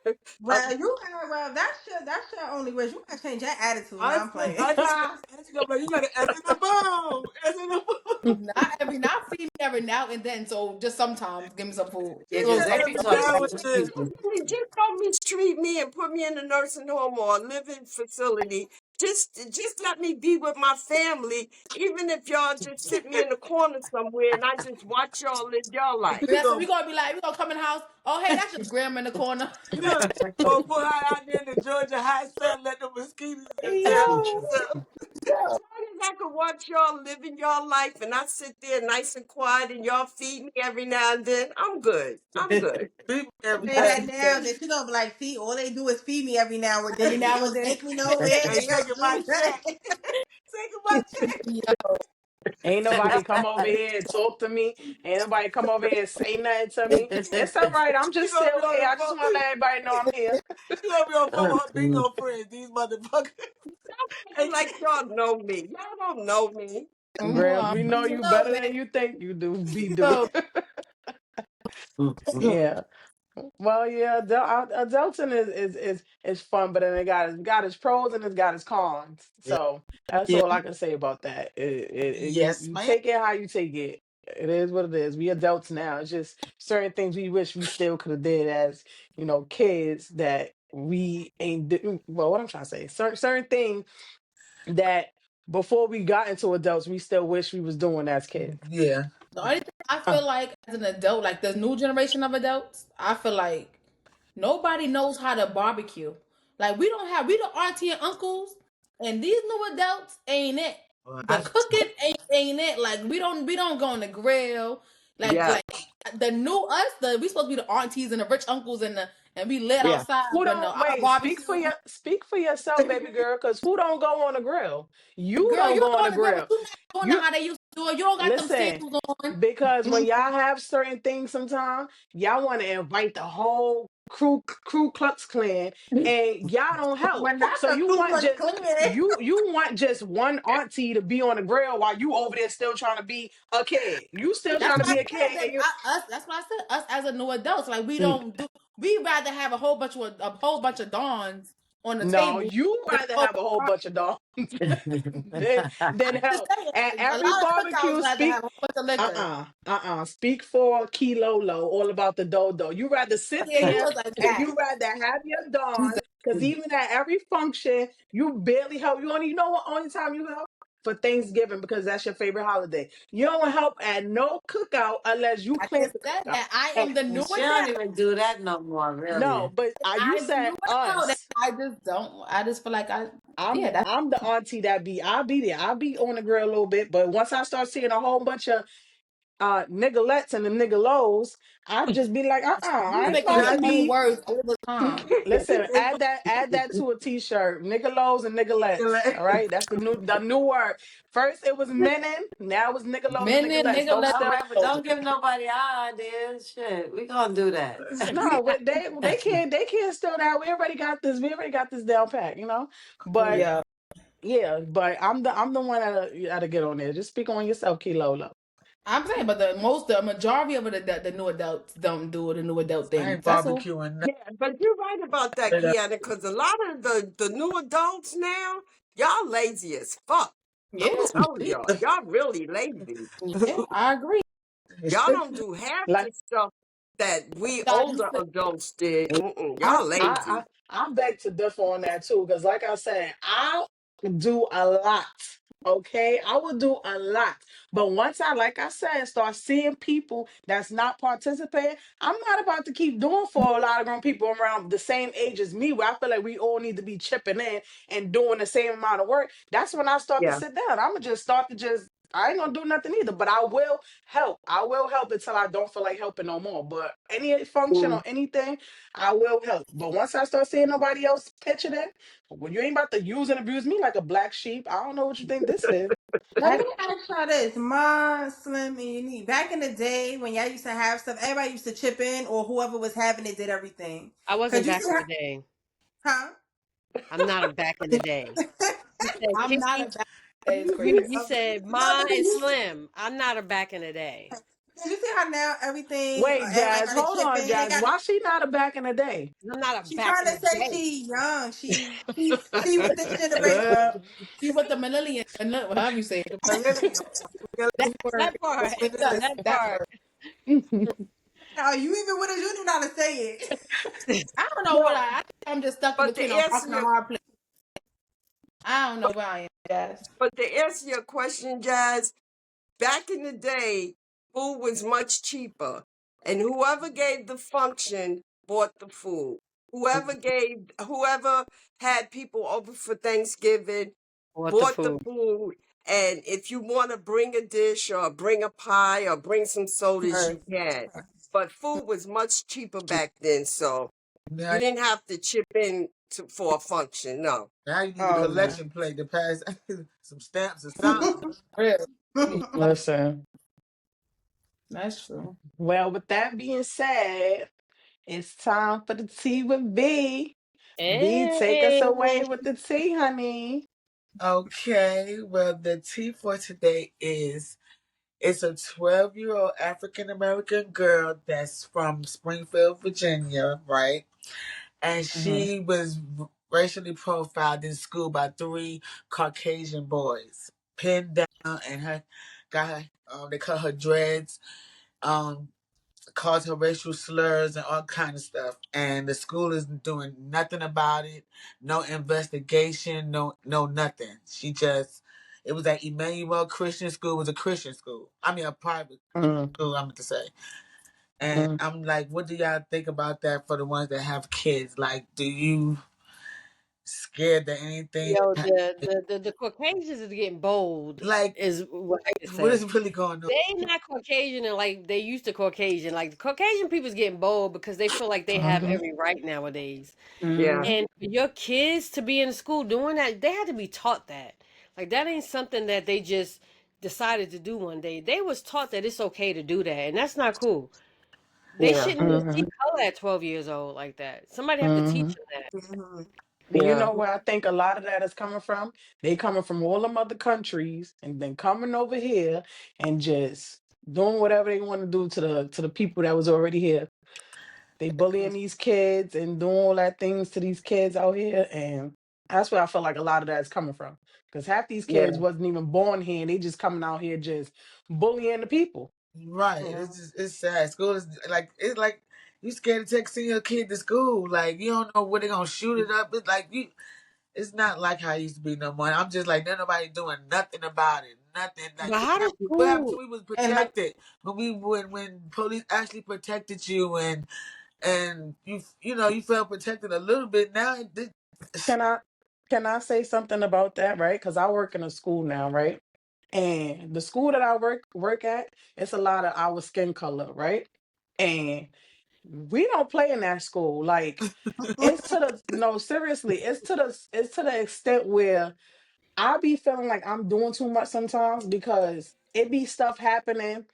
S3: Of,
S7: well, you got well. That's your only wish. You gotta change your attitude. Now
S6: I
S7: I'm
S6: said,
S7: playing.
S6: I just got like, you got to S in the bowl. S in the bowl.
S8: not feed me every now and then. So just sometimes give me some food.
S4: yeah,
S6: She
S8: So
S4: because
S6: said
S4: they
S8: some
S4: be
S6: every
S8: people.
S4: talking
S6: now
S4: to
S6: and
S4: these
S6: then.
S4: people.
S3: just don't mistreat me and put me in a nursing home or a living facility just let me be with my family, even if y'all just sit me in the corner somewhere and I just watch y'all live your life.
S6: We
S8: Yeah, so
S6: gonna
S8: we gonna be like, we gonna come in the house. Oh, hey, that's just grandma in the corner.
S6: look, we gonna put her out there in the Georgia hot sun, let the mosquitoes and tell her
S8: Yo,
S6: what's up.
S3: As long as I can watch y'all living your life and I sit there nice and quiet and y'all feed me every now and then, I'm good. I'm good.
S6: Feed me every
S7: Say
S6: now
S7: that
S6: and
S7: now,
S6: then.
S7: then she gonna be like, see, all they do is feed me every now and
S8: every
S7: then. They
S8: now and
S7: don't
S8: then.
S7: take me nowhere.
S6: Ain't
S7: They don't
S6: taking my
S7: do
S6: check.
S7: nothing.
S6: Taking my check.
S8: Yo,
S2: Ain't nobody come over here and talk to me. Ain't nobody come over here and say nothing to me. It's all right. I'm
S6: She
S2: just
S6: gonna be
S2: still here.
S6: on the
S2: I just want to let everybody know I'm here.
S6: She gonna be on the phone with her bingo friends. These motherfuckers.
S3: Acting like y'all know me. Y'all don't know me.
S2: Girl, we know
S8: a
S2: you
S8: little
S2: better
S8: bit.
S2: than you think you do. Be do.
S8: So,
S2: Yeah. Well, yeah, adulting is fun, but then it got its pros and it's got its cons.
S6: Yeah.
S2: So that's
S6: Yeah.
S2: all I can say about that. You
S6: Yes,
S2: you
S6: ma'am.
S2: take it how you take it. It is what it is. We adults now. It's just certain things we wish we still could have did as kids that we ain't. Well, what I'm trying to say, certain things that before we got into adults, we still wish we was doing as kids.
S6: Yeah.
S8: the only thing I feel like as an adult, like the new generation of adults, I feel like nobody knows how to barbecue. Like we the auntie and uncles, and these new adults ain't it.
S6: Well,
S8: The cooking ain't it. Like we don't go on the grill.
S3: Yeah,
S8: Like the new us, we supposed to be the aunties and the rich uncles and we lit
S3: yeah.
S8: outside,
S2: Who
S8: but no,
S2: don't
S8: our
S2: wait?
S8: barbecue.
S2: Speak for yourself, baby girl. Because who don't go on the grill? You
S8: Girl,
S2: don't
S8: you
S2: go on
S8: go
S2: the
S8: on the grill, but
S2: grill.
S8: you not doing it
S2: You
S8: how they used to do it. You don't got them
S2: listen,
S8: sandals on.
S2: because when y'all have certain things, sometimes y'all want to invite the whole Ku Klux Klan, and y'all don't help.
S7: But not
S2: So
S7: the Ku Klux Klan.
S2: you want just one auntie to be on the grill while you over there still trying to be a kid. You still
S8: That's
S2: trying to
S8: why
S2: be a
S8: I said
S2: kid,
S8: that
S2: and you
S8: us. That's why I said us as a new adults. Like we don't do. We rather have a whole bunch of dons on the
S2: no,
S8: table.
S2: you
S8: Than
S2: rather
S8: a whole
S2: have a whole
S8: bunch
S2: bunch of dogs than
S8: of just
S2: help
S8: saying,
S2: at
S8: a
S2: every
S8: lot of cookouts
S2: barbecue.
S8: rather
S2: Speak
S8: have a whole bunch of liquor.
S2: Speak for Kilolo, all about the dodo. You rather sit
S8: Yeah, he
S2: there
S8: was like
S2: and
S8: that.
S2: you rather have your
S8: He's
S2: dawn, because even at every function, you barely help. You only know what only time you help for Thanksgiving because that's your favorite holiday. You don't help at no cookout unless you
S8: I
S2: plan
S8: just
S2: the
S8: said
S2: cookout.
S8: that I
S2: And
S8: am the new
S4: She don't
S8: adult.
S4: even do that no more,
S2: no,
S4: really.
S2: but you
S8: I'm the
S2: said
S8: new adult, and
S2: us.
S8: I just don't. I just feel like
S2: I'm
S8: yeah, that's
S2: I'm the auntie that I'll be there. I'll be on the grill a little bit, but once I start seeing a whole bunch of niggalettes and the niggalos, I just be like,
S8: you
S2: I ain't
S8: making
S2: about
S8: your
S2: to
S6: not
S8: own
S2: be.
S8: words all the time.
S2: Listen, add that to a t-shirt. Niggalos and niggalettes. All right, that's the new word. First it was menin, now it's niggalos and
S8: Men and
S2: niggalettes.
S8: nigga,
S2: Don't
S8: let's
S4: All
S2: step
S4: right, but
S2: over.
S4: don't give nobody our ideas. Shit, we gonna do that.
S2: No, but they can't steal that. We already got this down pat. But
S8: yeah.
S2: but I'm the one that'll get on there. Just speak on yourself, Kilo.
S8: I'm saying, but the majority of it, the new adults don't do the new adult
S6: I
S8: things.
S6: ain't
S8: That's all.
S6: barbecuing
S3: Yeah, but you're right about that,
S6: nothing.
S3: Kiana, because a lot of the new adults now, y'all lazy as fuck. I'm
S8: Yeah,
S3: telling y'all really lazy.
S8: yeah, I agree.
S3: Y'all don't do half
S2: Like
S3: the stuff that we
S8: God used
S3: older
S8: to.
S3: adults did. Mm-mm,
S2: I
S3: y'all
S2: I
S3: lazy.
S2: I beg to differ on that too, because like I said, I do a lot. Okay, I will do a lot, but once like I said, start seeing people that's not participating, I'm not about to keep doing for a lot of grown people around the same age as me, where I feel like we all need to be chipping in and doing the same amount of work. That's when I start to
S3: Yeah.
S2: sit down. I'm gonna just start to just. I ain't gonna do nothing either, but I will help. I will help until I don't feel like helping no more. But any function or
S3: Mm.
S2: anything, I will help. But once I start seeing nobody else pitching in, well, you ain't about to use and abuse me like a black sheep. I don't know what you think this is.
S7: Let me ask y'all this, Ma, Slim, and Unique. Back in the day when y'all used to have stuff, everybody used to chip in, or whoever was having it did everything.
S5: I
S7: Cause
S5: wasn't
S7: you
S5: back
S7: see,
S5: in the day.
S7: huh?
S5: I'm not a back in the day. You said
S8: I'm not a
S5: Kiki.
S8: bad. It's crazy.
S5: You said
S7: No,
S5: Ma
S7: because
S5: and
S7: you,
S5: Slim. I'm not a back in the day.
S7: you see how now everything,
S2: Wait,
S7: everybody
S2: Jazz,
S7: got to
S2: hold
S7: chip
S2: on,
S7: in. They
S2: Jazz.
S7: got.
S2: Why she not a back in the day?
S5: I'm not a
S7: She
S5: back
S7: trying
S5: in
S7: to
S5: the
S7: say
S5: day.
S7: she young. She with this generation.
S2: Girl.
S8: See what the millennial, however you say it,
S6: The millennial.
S8: that
S6: Millennial
S8: word,
S5: That part.
S8: yeah,
S5: That
S8: that
S5: part.
S8: word.
S7: Oh, you even with us? You don't know how to say it.
S8: I don't know what
S3: No,
S8: I'm just stuck in
S3: but to
S8: between a rock
S3: answer
S8: and a
S3: your
S8: hard place. I don't know where I am, guys.
S3: But to answer your question, Jazz, back in the day, food was much cheaper, and whoever gave the function bought the food. Whoever had people over for Thanksgiving
S5: What the
S3: bought the
S5: food?
S3: food. And if you want to bring a dish or bring a pie or bring some sodas,
S6: Right.
S3: you can. But food was much cheaper back then, so you
S6: Now,
S3: didn't have to chip in for a function. No.
S6: now you need a
S2: Oh no.
S6: collection plate to pass some stamps or something.
S8: Really?
S2: Listen.
S8: That's true.
S2: Well, with that being said, it's time for the tea with B. B, take us
S5: Hey.
S2: away with the tea, honey.
S6: Okay, well, the tea for today is it's a 12-year-old African American girl that's from Springfield, Virginia, right? And
S2: Mm-hmm.
S6: she was racially profiled in school by three Caucasian boys, pinned down, and her got her. They cut her dreads. Um, Called her racial slurs and all kind of stuff. And the school is doing nothing about it. No investigation. No nothing. She just. It was at Emmanuel Christian School. It was a Christian school. I mean, a private school. I meant to say. And
S2: Mm-hmm.
S6: I'm like, what do y'all think about that for the ones that have kids? Like, do you scared that anything?
S5: Yo, the Caucasians is getting bold,
S6: Like,
S5: is what I can
S6: what is
S5: say.
S6: really going on?
S5: They not Caucasian and like they used to Caucasian. Like the Caucasian people's getting bold because they feel like they have
S2: Mm-hmm.
S5: every right nowadays.
S3: Yeah.
S2: Mm-hmm.
S5: And for your kids to be in school doing that, they had to be taught that. Like that ain't something that they just decided to do one day. They was taught that it's okay to do that, and that's not cool. They
S3: Yeah.
S5: shouldn't even see
S2: Mm-hmm.
S5: color at 12 years old like that. Somebody have to teach
S2: Mm-hmm.
S5: them that.
S7: Mhm.
S2: And you
S3: Yeah.
S2: know where I think a lot of that is coming from? They coming from all them other countries and then coming over here and just doing whatever they want to do to the people that was already here. They bullying these kids and doing all that things to these kids out here, and that's where I feel like a lot of that is coming from. Because half these kids
S3: Yeah.
S2: wasn't even born here, and they just coming out here just bullying the people.
S6: Right. It's
S5: Mhm.
S6: just, it's sad. School is like it's like you scared to take send your kid to school. Like you don't know where they gonna shoot it up. It's like you. It's not like how it used to be no more. I'm just like, nobody doing nothing about it. Nothing. Like
S5: But how does
S6: what happened to
S5: school?
S6: we was
S7: And like,
S6: protected when police actually protected you and you felt protected a little bit. Now
S2: Can I can I say something about that, right? Because I work in a school now, right? And the school that I work at, it's a lot of our skin color, right? And we don't play in that school. Like it's to the no, seriously, it's to the extent where I be feeling like I'm doing too much sometimes because it be stuff happening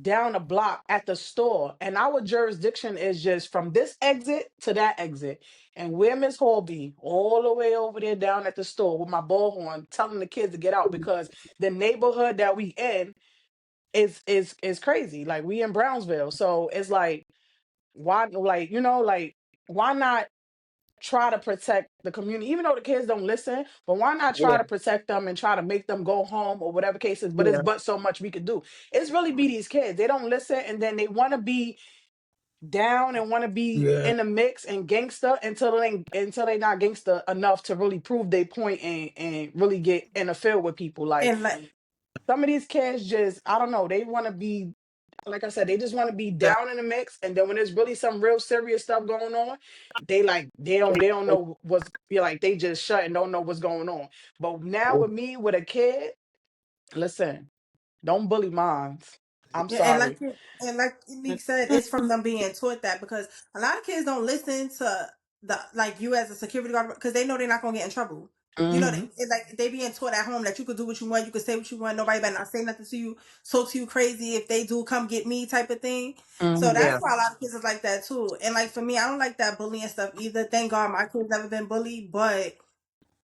S2: down the block at the store, and our jurisdiction is just from this exit to that exit. And where Miss Hall be, all the way over there down at the store with my bullhorn, telling the kids to get out because the neighborhood that we in is crazy. Like we in Brownsville, so it's like why, like like why not try to protect the community, even though the kids don't listen, but why not try
S3: Yeah.
S2: to protect them and try to make them go home or whatever case is, but it's
S3: Yeah.
S2: but so much we could do. It's really be these kids. They don't listen and then they want to be down and want to be
S6: yeah.
S2: in the mix and gangster until they not gangster enough to really prove their point and really get in the field with people. Like
S7: and like,
S2: some of these kids just, I don't know, they want to be, like I said, they just want to be
S6: That,
S2: down in the mix, and then when there's really some real serious stuff going on, they don't know what's, be like they just shut and don't know what's going on. But now with me with a kid, listen, don't bully moms. I'm
S7: yeah, and
S2: sorry.
S7: like Nick said, it's from them being taught that because a lot of kids don't listen to the like you as a security guard because they know they're not gonna get in trouble. You know,
S2: Hmm.
S7: like they being taught at home that you could do what you want, you could say what you want, nobody better not say nothing to you, talk to you crazy. If they do, come get me type of thing. So
S2: Hmm.
S7: that's
S3: Yeah.
S7: why a lot of kids is like that too. And like for me, I don't like that bullying stuff either. Thank God my kids never been bullied, but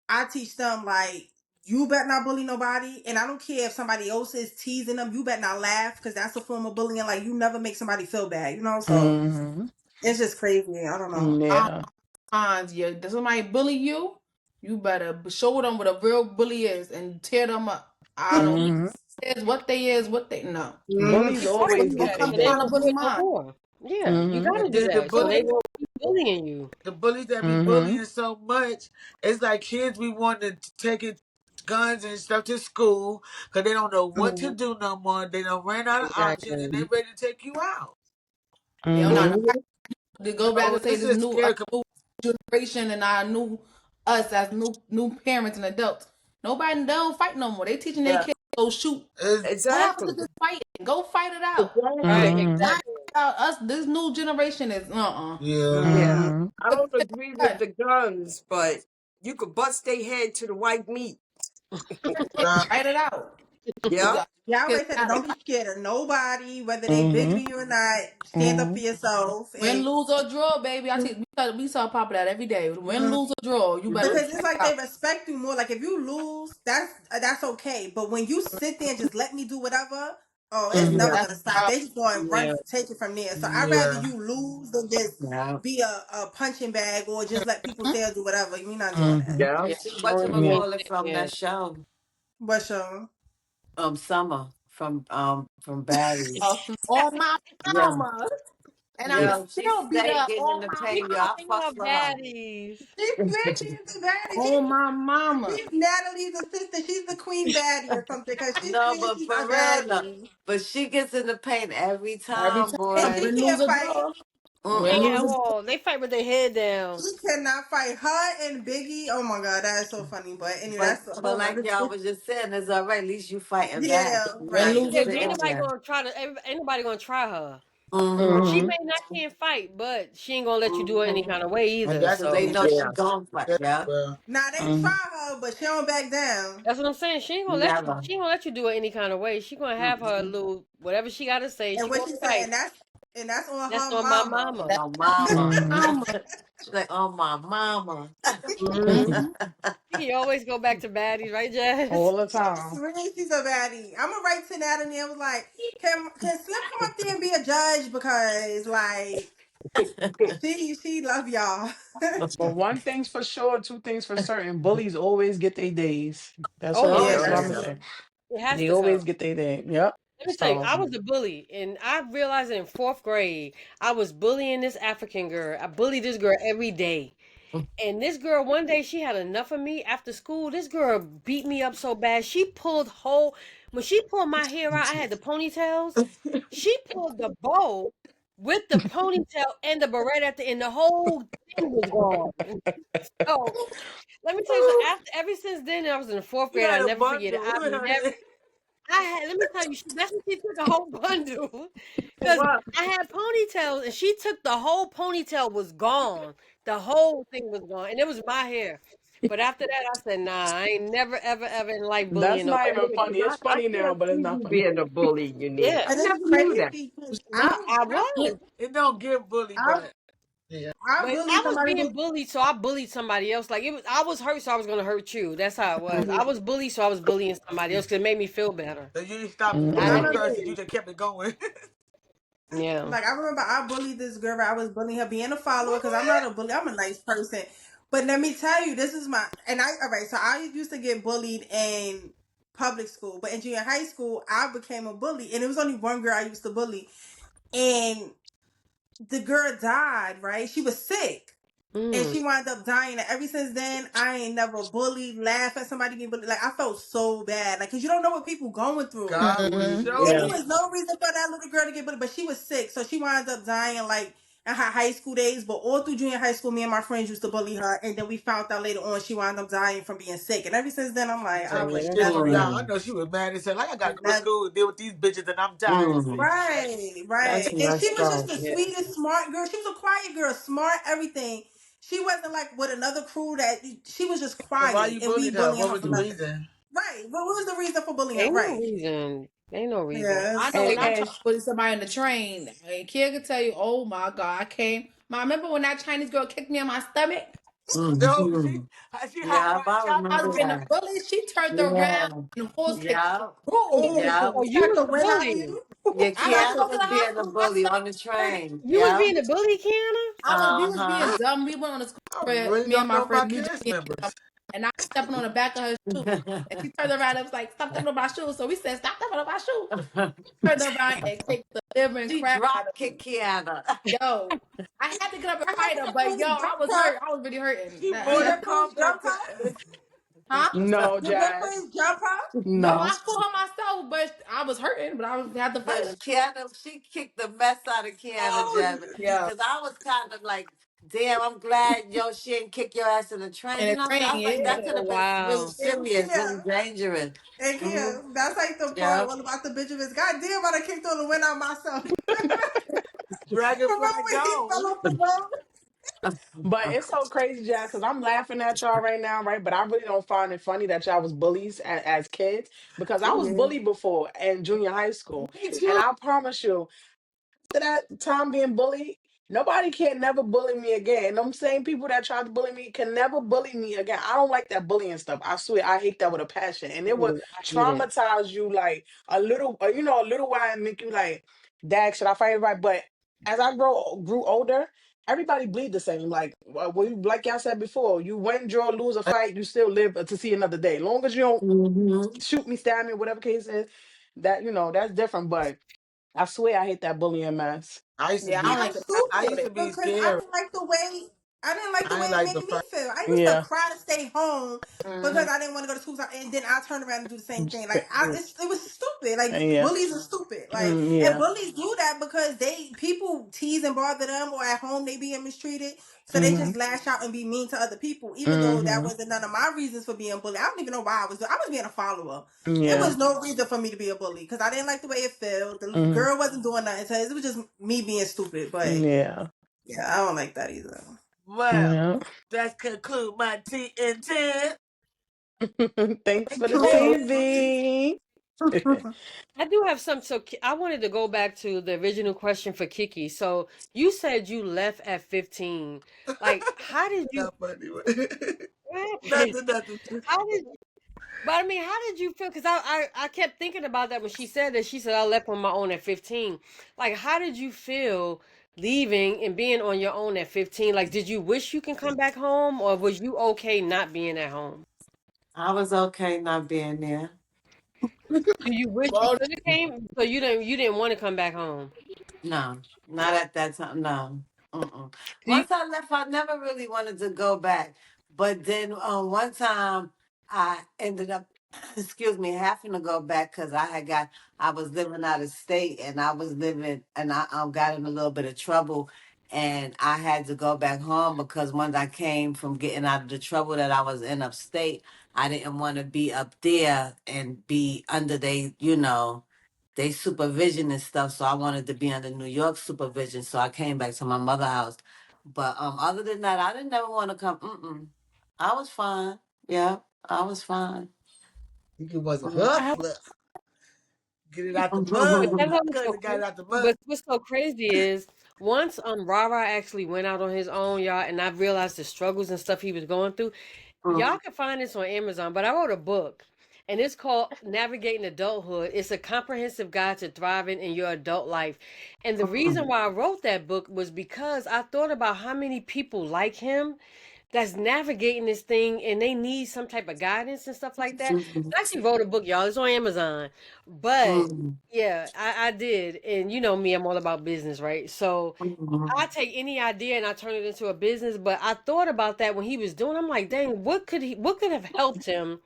S7: I teach them like you better not bully nobody, and I don't care if somebody else is teasing them. You better not laugh because that's a form of bullying. Like you never make somebody feel bad, you know. So
S2: Hmm.
S7: it's just crazy. I don't know.
S2: Yeah.
S8: Yeah, does somebody bully you? You better show them what a real bully is and tear them up. I don't
S2: Hmm.
S8: care what they is, what they no.
S7: Mm-hmm.
S2: Bullies
S5: Keep
S8: They
S5: quiet
S2: always
S8: gonna
S2: get
S7: Don't
S2: their
S8: come
S7: come
S5: so they
S8: trying
S2: day.
S8: to
S5: don't do
S8: bully
S5: it no
S8: mine.
S5: more. Yeah, you
S2: Mm-hmm.
S5: gotta
S6: And
S5: do
S6: then the
S5: that so
S6: bully,
S5: they won't keep bullying you.
S6: the bullies that be
S2: Mm-hmm.
S6: bullying so much, it's like kids be wanting to take it guns and stuff to school because they don't know what to
S5: Mhm.
S6: do no more. They don't ran out of options and they
S5: Exactly.
S6: ready to take you out.
S8: They don't know how to
S2: Mm-hmm.
S8: fight.
S5: Mhm.
S8: To go back
S6: So
S8: and say
S6: this
S8: this
S6: is
S8: new,
S6: scary.
S8: new generation and our new us as new parents and adults. Nobody they don't fight no more. They teaching their
S3: Yeah,
S8: kids to go shoot.
S6: It's,
S8: What happened
S3: exactly.
S8: to this fighting? Go fight it out.
S5: Right,
S3: Exactly.
S2: Mm-hmm.
S8: Not
S5: exactly.
S8: us. This new generation is
S6: yeah.
S3: Yeah.
S2: Mm-hmm.
S3: I don't agree with the guns, but you could bust their head to the white meat.
S6: Nah,
S8: Fight it out.
S3: Yeah.
S7: Yeah, I
S8: Kids
S7: always said that
S8: gotta
S7: don't be
S8: fight.
S7: scared of nobody, whether they bigger
S2: Mm-hmm.
S7: than you or not. Stand up
S2: Mm-hmm.
S7: for yourself.
S8: Win,
S7: And
S8: lose or draw, baby. We saw Papa that every day. Win,
S7: Mhm.
S8: lose or draw. You better
S7: Because
S3: Mhm.
S7: it's
S8: fight
S7: like
S8: it
S7: they
S8: out.
S7: respect you more. Like if you lose, that's okay. But when you sit there and just let me do whatever, oh, it's
S2: Mm-hmm.
S7: never
S5: Yeah,
S8: That's
S7: gonna stop.
S8: how
S7: They just going to run
S5: yeah,
S7: take it from there. So I'd rather
S6: yeah.
S7: you lose than just
S3: Yeah.
S7: be a punching bag or just let people say or do whatever. You're not doing that.
S2: Mm-hmm.
S3: Yeah.
S5: yeah.
S4: See what you
S5: Showing
S2: Yeah.
S5: you
S4: call it
S5: ain't
S4: from
S5: yeah.
S4: that show,
S7: But sure.
S4: Summer from Barry's.
S8: Oh my
S4: Yeah,
S8: mama. And I'm
S3: Yeah.
S4: yo, she
S8: still beat
S4: stayed
S8: up.
S4: getting in
S8: Oh
S4: the
S8: my
S4: pain. Yo,
S5: People
S4: I
S8: mama.
S5: think
S4: fucks
S5: about
S4: with her.
S5: baddies.
S7: She's Smitty's the baddie.
S8: Oh my mama.
S7: She's Natalie's assistant. She's the queen baddie or something because she's
S4: No, but
S7: Smitty's
S4: for
S7: the
S4: real, no.
S7: baddie.
S4: But she gets in the pain every
S8: Every
S4: time,
S7: And
S8: time.
S7: she
S4: boy.
S8: Win, lose
S7: can't
S8: or
S7: fight.
S8: draw. Win,
S5: They
S4: Mm-mm.
S8: lose
S5: at
S8: or draw.
S5: all. They fight with their head down.
S7: She cannot fight her and Biggie. Oh my god, that is so funny. But anyway, that's a
S4: But
S7: whole
S4: like
S7: nother
S4: y'all
S7: thing.
S4: was just saying, it's all right. At least you fighting back.
S7: Yeah,
S4: You're
S8: Win,
S4: not
S7: right.
S8: lose
S4: just
S8: or
S5: Yeah,
S8: draw.
S5: ain't
S4: sitting
S5: nobody
S4: there.
S5: gonna try to. Ain't nobody gonna try her.
S4: Mm-hmm.
S5: She
S2: Mm-hmm.
S5: may not can fight, but she ain't gonna let you do it any
S4: Mm-hmm.
S5: kind of way
S6: And
S5: either.
S6: that's
S4: Cause they
S5: So
S4: know she
S3: Yeah.
S4: gonna fight.
S6: that,
S4: Yeah.
S6: well,
S7: Now they
S2: Mm-hmm.
S7: try her, but she don't back down.
S5: that's what I'm saying. She ain't gonna let you.
S4: Never.
S5: She ain't gonna let you do it any kind of way. She gonna have her
S4: Mm-mm.
S5: little whatever she gotta say.
S7: And
S5: She
S7: what
S5: gonna
S7: she said,
S5: fight.
S7: and that's on
S5: That's
S7: her
S5: on my
S7: mama.
S5: mama.
S4: My mama.
S2: Mm-hmm.
S8: Mama.
S4: She's like, oh my mama.
S5: Hmm.
S2: Mm-hmm.
S5: You always go back to baddies, right, Jazz?
S2: All the time.
S7: Really, she's a baddie. I'm gonna write to Natalie and was like, can Slim come up there and be a judge because like she love y'all.
S2: But one thing's for sure, two things for certain. Bullies always get their days. That's
S5: Oh
S2: all.
S5: yeah,
S7: Yeah,
S2: That's
S3: Oh,
S2: what
S7: that's
S2: I'm gonna
S3: yeah.
S7: true.
S2: say.
S5: it has
S2: They
S5: to come.
S2: always get their day. Yep.
S5: Let me tell you,
S2: So.
S5: I was a bully, and I realized it in fourth grade. I was bullying this African girl. I bullied this girl every day. And this girl, one day, she had enough of me after school. This girl beat me up so bad. When she pulled my hair out, I had the ponytails. She pulled the bow with the ponytail and the beret at the end. The whole thing was gone. So let me tell you something. Ever since then, I was in the fourth
S6: you
S5: grade. I
S6: had a
S5: never forget it.
S6: bundle. Honey.
S5: Let me tell you, that's when she took a whole bundle. Because
S3: What?
S5: I had ponytails and she took the whole ponytail was gone. The whole thing was gone. And it was my hair. But after that, I said, nah, I ain't never, ever, ever in life
S2: That's
S5: bullying
S2: not
S5: nobody.
S2: even
S3: Yeah, 'cause
S2: funny. It's
S3: I
S2: funny now,
S3: can't
S2: but it's
S3: see
S2: not
S3: you
S2: funny.
S3: being a bully, Unique.
S5: Yeah.
S3: I
S7: And it's
S3: never knew that.
S7: crazy because
S5: No, I was.
S6: It don't get bully,
S7: I
S6: but yeah.
S7: I
S5: But
S7: bully
S5: I was
S7: somebody
S5: being
S7: who
S5: bullied, so I bullied somebody else. Like I was hurt, so I was gonna hurt you. That's how it was. I was bullied, so I was bullying somebody else because it made me feel better.
S6: So you didn't stop
S5: I
S6: one
S2: Mm-hmm.
S5: never
S6: person,
S5: did.
S6: you just kept it going.
S5: Yeah.
S7: like I remember I bullied this girl. I was bullying her being a follower because I'm not a bully. I'm a nice person. But let me tell you, this is my and I all right. So I used to get bullied in public school, but in junior high school, I became a bully, and it was only one girl I used to bully, and the girl died. Right, she was sick. And
S5: Mm.
S7: she wound up dying. And ever since then, I ain't never bullied, laugh at somebody getting bullied. Like I felt so bad, like because you don't know what people going through.
S6: God will
S8: Mm-hmm.
S7: And
S6: show
S7: it
S3: Yeah.
S7: was
S6: you.
S7: no reason for that little girl to get bullied, but she was sick, so she wound up dying like in her high school days. But all through junior high school, me and my friends used to bully her, and then we found out later on she wound up dying from being sick. And ever since then, I'm like, I
S6: Taking
S7: would
S5: Yeah, that's
S6: shit
S7: never
S6: from
S5: sad.
S7: ever,
S6: y'all. I know she was mad and said, like, I gotta go to
S7: never.
S6: school and deal with these bitches and I'm tired of
S4: Mm.
S6: seeing you.
S7: Right,
S4: That's
S7: right. And she
S4: messed
S7: was just
S4: up.
S7: the
S5: Yeah.
S7: sweetest, smart girl. She was a quiet girl, smart, everything. She wasn't like with another crew that she was just
S6: So why
S7: quiet,
S6: you
S7: and we
S6: bullied her?
S7: bullying
S6: What
S7: her
S6: was
S7: for
S6: the
S7: nothing.
S6: reason?
S7: Right. What was the reason for bullying her?
S5: Ain't no
S7: Right.
S5: reason. Ain't no reason.
S8: I
S7: Yes.
S8: know
S2: And
S8: when I
S7: And
S8: tried
S2: and
S8: to bully somebody in the train, a kid could tell you, oh my God, I came. I remember when that Chinese girl kicked me in my stomach?
S6: No,
S4: Mm-hmm.
S6: she hot
S4: Yeah,
S6: right
S4: I
S6: chopped
S8: I
S6: you
S8: was
S4: remember
S6: up.
S8: getting a
S4: that.
S8: bully. She turned
S4: Yeah.
S8: around and horse kicked.
S4: Yeah.
S8: Boom.
S6: Oh,
S4: Yeah.
S5: Oh,
S7: she
S5: you
S7: tried
S5: was
S7: to
S5: the
S7: win out of
S5: bully.
S7: you.
S4: Yeah,
S8: I had to
S4: Kiana
S8: go to
S4: was
S8: the
S4: being a
S8: hospital. My
S4: bully
S8: stomach
S4: on the
S8: hurt.
S4: train.
S5: You was
S4: Yeah.
S5: being a bully, Kiana?
S8: We was
S4: Uh-huh.
S8: being dumb. We went on a school
S6: I
S8: trip.
S6: really
S8: Me and
S6: don't
S8: my
S6: know
S8: friends,
S6: my
S8: we just
S6: cast
S8: being dumb.
S6: members.
S8: and I was stepping on the back of her shoe. And she turned around and was like, "Stop stepping on my shoe." So we said, "Stop stepping on my shoe." Turned around and kicked the living
S4: She
S8: crap out
S4: drop
S8: of me.
S4: kicked Kiana.
S8: Yo, I had to get up and
S6: I got
S8: fight
S6: the
S8: her, but yo,
S6: bulletproof
S8: I was
S6: jumper.
S8: hurt. I was really hurting.
S6: She more than
S7: Bulletproof
S6: calmed that
S7: jumper?
S6: time.
S8: Huh?
S2: No,
S7: The
S2: Jazz.
S7: bulletproof jumper?
S8: No,
S2: No.
S8: I fought her myself, but I was hurting, but I was had to fight her.
S4: But Kiana, she kicked the mess out of Kiana,
S6: Oh,
S4: Jasmine.
S8: Yeah.
S4: Because I was kind of like, damn, I'm glad yo she didn't kick your ass in the train.
S8: And
S4: You
S8: it
S4: know what I'm saying? I
S8: rained,
S4: was like,
S8: yeah.
S4: that could
S5: Oh
S4: have been really
S5: wow.
S7: And
S4: serious, really
S7: Kia,
S4: dangerous.
S7: and
S4: Mm-hmm.
S7: Kia, that's like the part
S4: Yeah.
S7: all about the Benjamins. God damn, I done kicked on the wind out myself.
S6: dragon
S7: Remember
S6: fly
S7: when he fell
S6: gone.
S7: off the boat?
S2: But it's so crazy, Jazz, because I'm laughing at y'all right now, right? But I really don't find it funny that y'all was bullies as kids because I was
S4: Mm-hmm.
S2: bullied before in junior high school.
S4: Me
S2: And
S4: too.
S2: I promise you, after that time being bullied, nobody can never bully me again. And them same people that tried to bully me can never bully me again. I don't like that bullying stuff. I swear, I hate that with a passion. And it would
S5: I hate it.
S2: traumatize you like a little while and make you like, Dad, should I fight right? But as I grew older, everybody bleed the same. Like like y'all said before, you win, draw, lose a fight, you still live to see another day. Long as you don't
S4: Mm-hmm.
S2: shoot me, stab me, whatever case is, that that's different. But I swear I hate that bullying mess.
S6: I used to
S8: Yeah, I
S6: be,
S8: don't
S7: I'm
S8: like the pass
S6: I
S8: of
S6: used
S7: stupid
S6: to
S8: it.
S6: be
S7: because I
S6: scared.
S7: didn't like the way
S6: I ain't
S7: it
S6: like the
S7: made me
S6: fight.
S7: feel. I used to
S2: Yeah.
S7: cry to stay home
S8: Mm-hmm.
S7: because I didn't want to go to school, and then I turned around and do the same thing. Like it was stupid. Like
S2: Yeah.
S7: bullies are stupid. Like and
S2: Yeah.
S7: bullies do that because people tease and bother them, or at home they being mistreated, so they
S2: Hmm.
S7: just lash out and be mean to other people. Even though that
S2: Hmm.
S7: wasn't none of my reasons for being bullied. I don't even know why I was being a follower. It
S2: Yeah.
S7: was no reason for me to be a bully because I didn't like the way it felt. The
S2: Hmm.
S7: girl wasn't doing nothing to us. It was just me being stupid. But
S2: Yeah.
S7: yeah, I don't like that either.
S6: Well,
S2: Yeah.
S6: that conclude my T10.
S2: Thanks for
S6: Thank
S2: the
S6: you.
S2: TV.
S5: I do have some. So I wanted to go back to the original question for Kiki. So you said you left at 15. Like, how did you?
S6: Not funny.
S5: What happened?
S6: Nothing, nothing.
S5: How did? But I mean, how did you feel? Because I kept thinking about that when she said that. She said I left on my own at 15. Like, how did you feel leaving and being on your own at 15? Like, did you wish you can come back home, or was you okay not being at home?
S4: I was okay not being there.
S5: Do you wish you
S6: Well,
S5: could have came? So you didn't want to come back home.
S4: No, not at that time. No. Mm-mm.
S5: Do you,
S4: Once I left, I never really wanted to go back. But then one time I ended up, excuse me, having to go back because I was living out of state and I was living, and I got in a little bit of trouble. And I had to go back home because once I came from getting out of the trouble that I was in upstate, I didn't want to be up there and be under they supervision and stuff. So I wanted to be under New York supervision. So I came back to my mother house. But other than that, I didn't never want to come. Mm-mm. I was fine. Yeah, I was fine.
S6: he was a
S4: Mhm.
S5: I have,
S6: hustler. Get it out the
S5: but
S6: mud.
S5: that's what was
S6: Couldn't
S5: so
S6: have got it
S5: crazy.
S6: out the mud.
S5: But what's so crazy is once Rara actually went out on his own, y'all, and I realized the struggles and stuff he was going through. Y'all
S4: Mhm.
S5: can find this on Amazon, but I wrote a book and it's called Navigating Adulthood. It's a comprehensive guide to thriving in your adult life. And the reason why I wrote that book was because I thought about how many people like him that's navigating this thing and they need some type of guidance and stuff like that.
S4: Mhm.
S5: So I actually wrote a book, y'all. It's on Amazon. But
S4: Mhm.
S5: yeah, I did. And you know me, I'm all about business, right? So I
S4: Mhm.
S5: take any idea and I turn it into a business. But I thought about that when he was doing. I'm like, dang, what could have helped him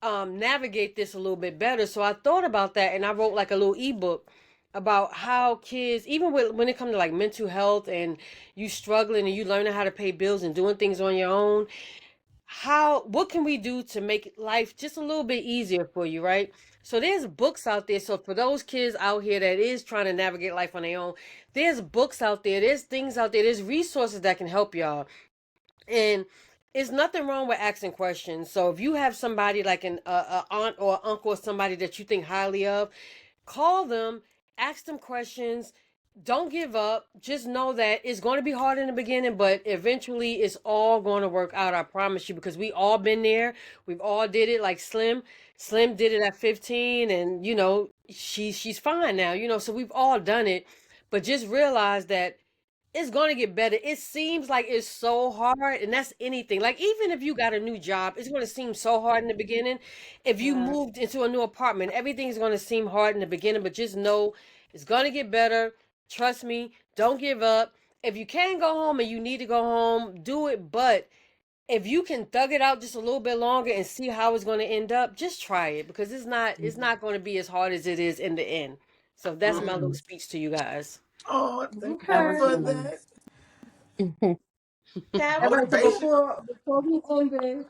S5: navigate this a little bit better? So I thought about that and I wrote like a little ebook about how kids, even when it comes to like mental health and you struggling and you learning how to pay bills and doing things on your own, what can we do to make life just a little bit easier for you, right? So there's books out there. So for those kids out here that is trying to navigate life on their own, there's books out there, there's things out there, there's resources that can help y'all. And it's nothing wrong with asking questions. So if you have somebody like a aunt or uncle or somebody that you think highly of, call them, ask them questions. Don't give up. Just know that it's going to be hard in the beginning, but eventually it's all going to work out. I promise you, because we all been there. We've all did it. Like Slim, Slim did it at 15, and she's fine now. So we've all done it, but just realize that it's going to get better. It seems like it's so hard, and that's anything. Like, even if you got a new job, it's going to seem so hard in the beginning. If you
S2: Mhm.
S5: moved into a new apartment, everything's going to seem hard in the beginning, but just know it's going to get better. Trust me. Don't give up. If you can go home and you need to go home, do it. But if you can thug it out just a little bit longer and see how it's going to end up, just try it, because it's not going to be as hard as it is in the end. So that's my little
S6: Mm.
S5: speech to you guys.
S6: Oh, thank
S4: That
S6: you
S7: Okay.
S4: was
S6: for
S4: nice.
S6: that
S7: All
S8: Carol.
S7: right, so
S6: motivation.
S7: before we end this,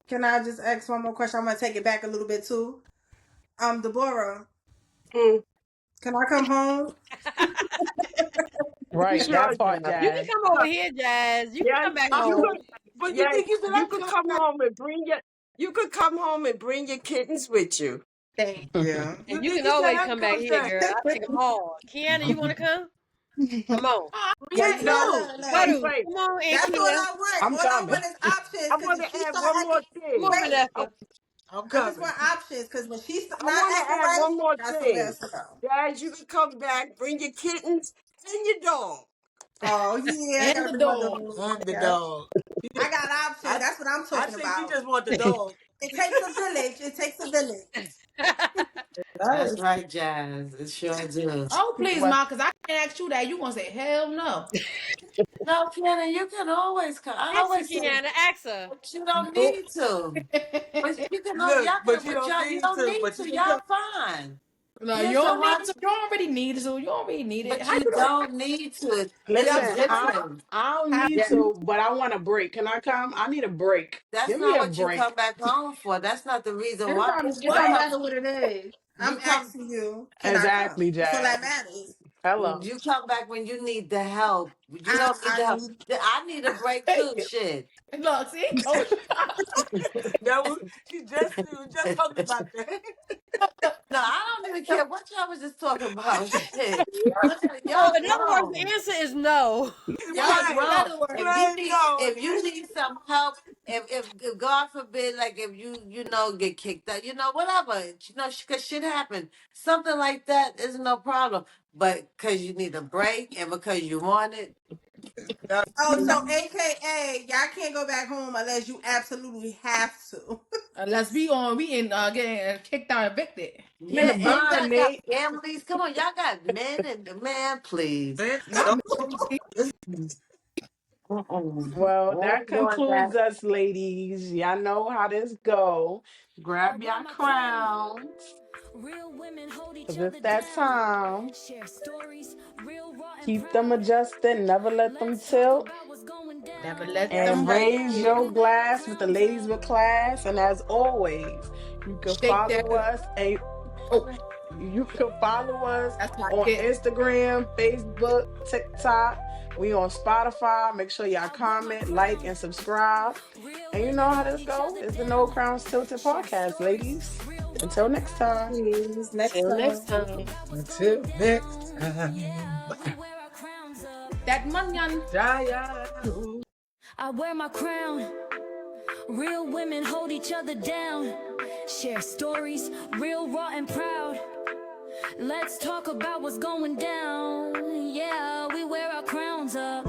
S7: can I just ask one more question? I'm gonna take it back a little bit too. Deborah,
S3: Mm,
S7: can I come home?
S2: Right,
S3: sure,
S2: that part,
S3: Jazz.
S5: You can
S2: Jazz.
S5: come over here, Jazz. You can
S3: Yeah,
S5: come back
S6: I
S3: you
S6: said,
S5: home.
S3: could.
S6: but you
S3: Yeah,
S6: think you said I
S3: you
S6: could
S3: could
S6: come
S3: come
S6: back?
S3: home and bring your. You could come home and bring your kittens with you.
S7: Thank you.
S6: You
S5: And you
S6: think
S5: can
S6: you said
S5: always
S6: I could
S5: come back
S6: come
S5: here,
S6: back?
S5: girl. I take them all. Kiana, you want to come? Come on.
S8: Oh,
S3: Well,
S8: yeah,
S3: you know,
S8: too.
S3: wait,
S5: Cuddles.
S3: wait.
S5: Come on, Aunt
S7: That's all
S5: Kia.
S7: I want.
S2: I'm
S7: All I
S2: coming.
S7: want is options.
S3: I
S7: Because
S3: want
S7: if
S3: to
S7: she
S3: add
S7: start
S3: one more
S7: acting,
S5: Come
S3: thing.
S5: on,
S7: wait,
S3: I,
S5: Vanessa.
S6: I'm
S7: I just
S6: coming.
S7: want options. Because when she's
S3: I
S7: not
S3: want to
S7: acting
S3: add
S7: right,
S3: one more
S7: I told
S3: thing.
S7: her to go.
S3: Guys, you can come back, bring your kittens and your dog.
S7: Oh yeah, I
S8: And
S7: gotta
S8: the
S7: bring my
S8: dog.
S7: dog.
S6: And the
S7: Yeah,
S6: dog.
S7: I got options.
S6: I
S7: That's what I'm
S6: I
S7: talking
S6: think she
S7: about.
S6: just want the dog.
S7: It takes a village. It takes a village.
S4: That's
S7: Yes.
S4: right, Jazz. It sure do.
S8: Oh, please,
S2: Well,
S8: Ma, because I can't ask you that. You going to say, hell no.
S4: No, Kenna, you can always come. I
S5: Ask her,
S4: always say,
S5: Kiana. Ask her.
S4: but you don't
S6: Oh,
S4: need to. But you can,
S6: look,
S4: y'all
S6: but
S4: can,
S6: you
S4: but
S6: don't
S4: y'all, you
S6: need
S4: don't
S6: to,
S4: need
S6: but you
S4: to.
S6: can
S4: Y'all
S6: come.
S4: fine.
S8: No, you
S4: Here's the
S8: don't need
S4: one,
S8: to. You don't really need it, so you don't really need it.
S4: but
S8: How you
S4: you
S8: doing?
S4: don't need to. It's
S2: listen,
S4: different.
S2: I don't
S8: How
S2: need
S4: Yeah,
S2: to, but I want a break. Can I come? I need a break.
S4: that's
S2: Give me
S4: not
S2: a
S4: what you come
S2: break.
S4: back home for. That's not the reason
S7: It
S4: why.
S7: don't, it
S4: You
S7: don't
S8: what?
S4: come,
S7: matter what it is. I'm
S4: you come,
S7: asking you, can I come?
S2: Exactly,
S7: That's all that
S2: Jazz.
S7: matters.
S2: Hello.
S4: you come back when you need the help. You
S7: I,
S4: don't need the help.
S7: I
S4: I need a break too. Shit.
S8: Look, see? Told
S6: That was we were just talking about that.
S4: No, I don't even care what y'all was just talking about. Shit.
S5: So,
S4: Y'all
S5: in other words, the
S4: grown.
S5: answer is no.
S4: Y'all
S8: Right. In
S6: Right.
S4: grown.
S8: other words,
S6: Right, no.
S4: If you need some help, if God forbid, like if you know get kicked out, whatever, cause shit happen. Something like that is no problem. But cause you need a break and because you want it,
S6: No,
S7: oh, so AKA, y'all can't go back home unless you absolutely have to.
S8: unless we in getting kicked out, evicted.
S2: In
S4: yeah,
S2: the
S4: and
S2: burn,
S4: y'all got
S2: Nate.
S4: families. Come on, y'all got men and man, please.
S6: man,
S8: Not
S6: don't.
S8: me.
S4: Mm-mm.
S2: Well,
S4: I
S2: that
S4: ain't doing
S2: concludes
S4: that.
S2: us, ladies. Y'all know how this go.
S1: I
S2: Grab
S1: wear
S2: your
S1: my crown.
S2: crowns.
S1: Real women hold each
S2: Cause it's
S1: other
S2: that
S1: down.
S2: time.
S1: Share stories, real, raw, and
S2: Keep them
S1: proud.
S2: adjusted. Never let them
S1: Let's talk
S2: tilt.
S1: about what's going
S8: Never
S1: down.
S8: let them
S2: And
S8: right.
S2: raise
S1: Yeah,
S2: your
S1: we wear our
S2: glass with the
S1: crowns
S2: ladies
S1: up.
S2: with class. And as always, you can
S8: Shake
S2: follow
S8: that.
S2: us and
S8: Oh,
S2: you can follow us
S8: that's my
S2: on
S8: kid.
S2: Instagram, Facebook, TikTok. We on Spotify. Make sure y'all
S1: I wear my
S2: comment, like,
S1: crown.
S2: and subscribe.
S1: Real
S2: And you know
S1: women
S2: how
S1: hold
S2: this
S1: each
S2: go.
S1: other
S2: It's the No
S1: down.
S2: Crowns Tilted
S1: Share
S2: podcast,
S1: stories,
S2: ladies.
S1: real, raw,
S2: Until
S1: and
S2: next
S1: proud.
S2: time.
S7: Please, next
S5: Till next
S7: time.
S1: Talk
S5: time.
S1: about what's
S6: Until
S1: going
S6: next
S1: down.
S6: time.
S1: Yeah, we wear our crowns up.
S8: That manyan.
S6: Jaya.
S1: I wear my crown. Real women hold each other down. Share stories, real, raw, and proud. Let's talk about what's going down. Yeah, we wear our crowns up.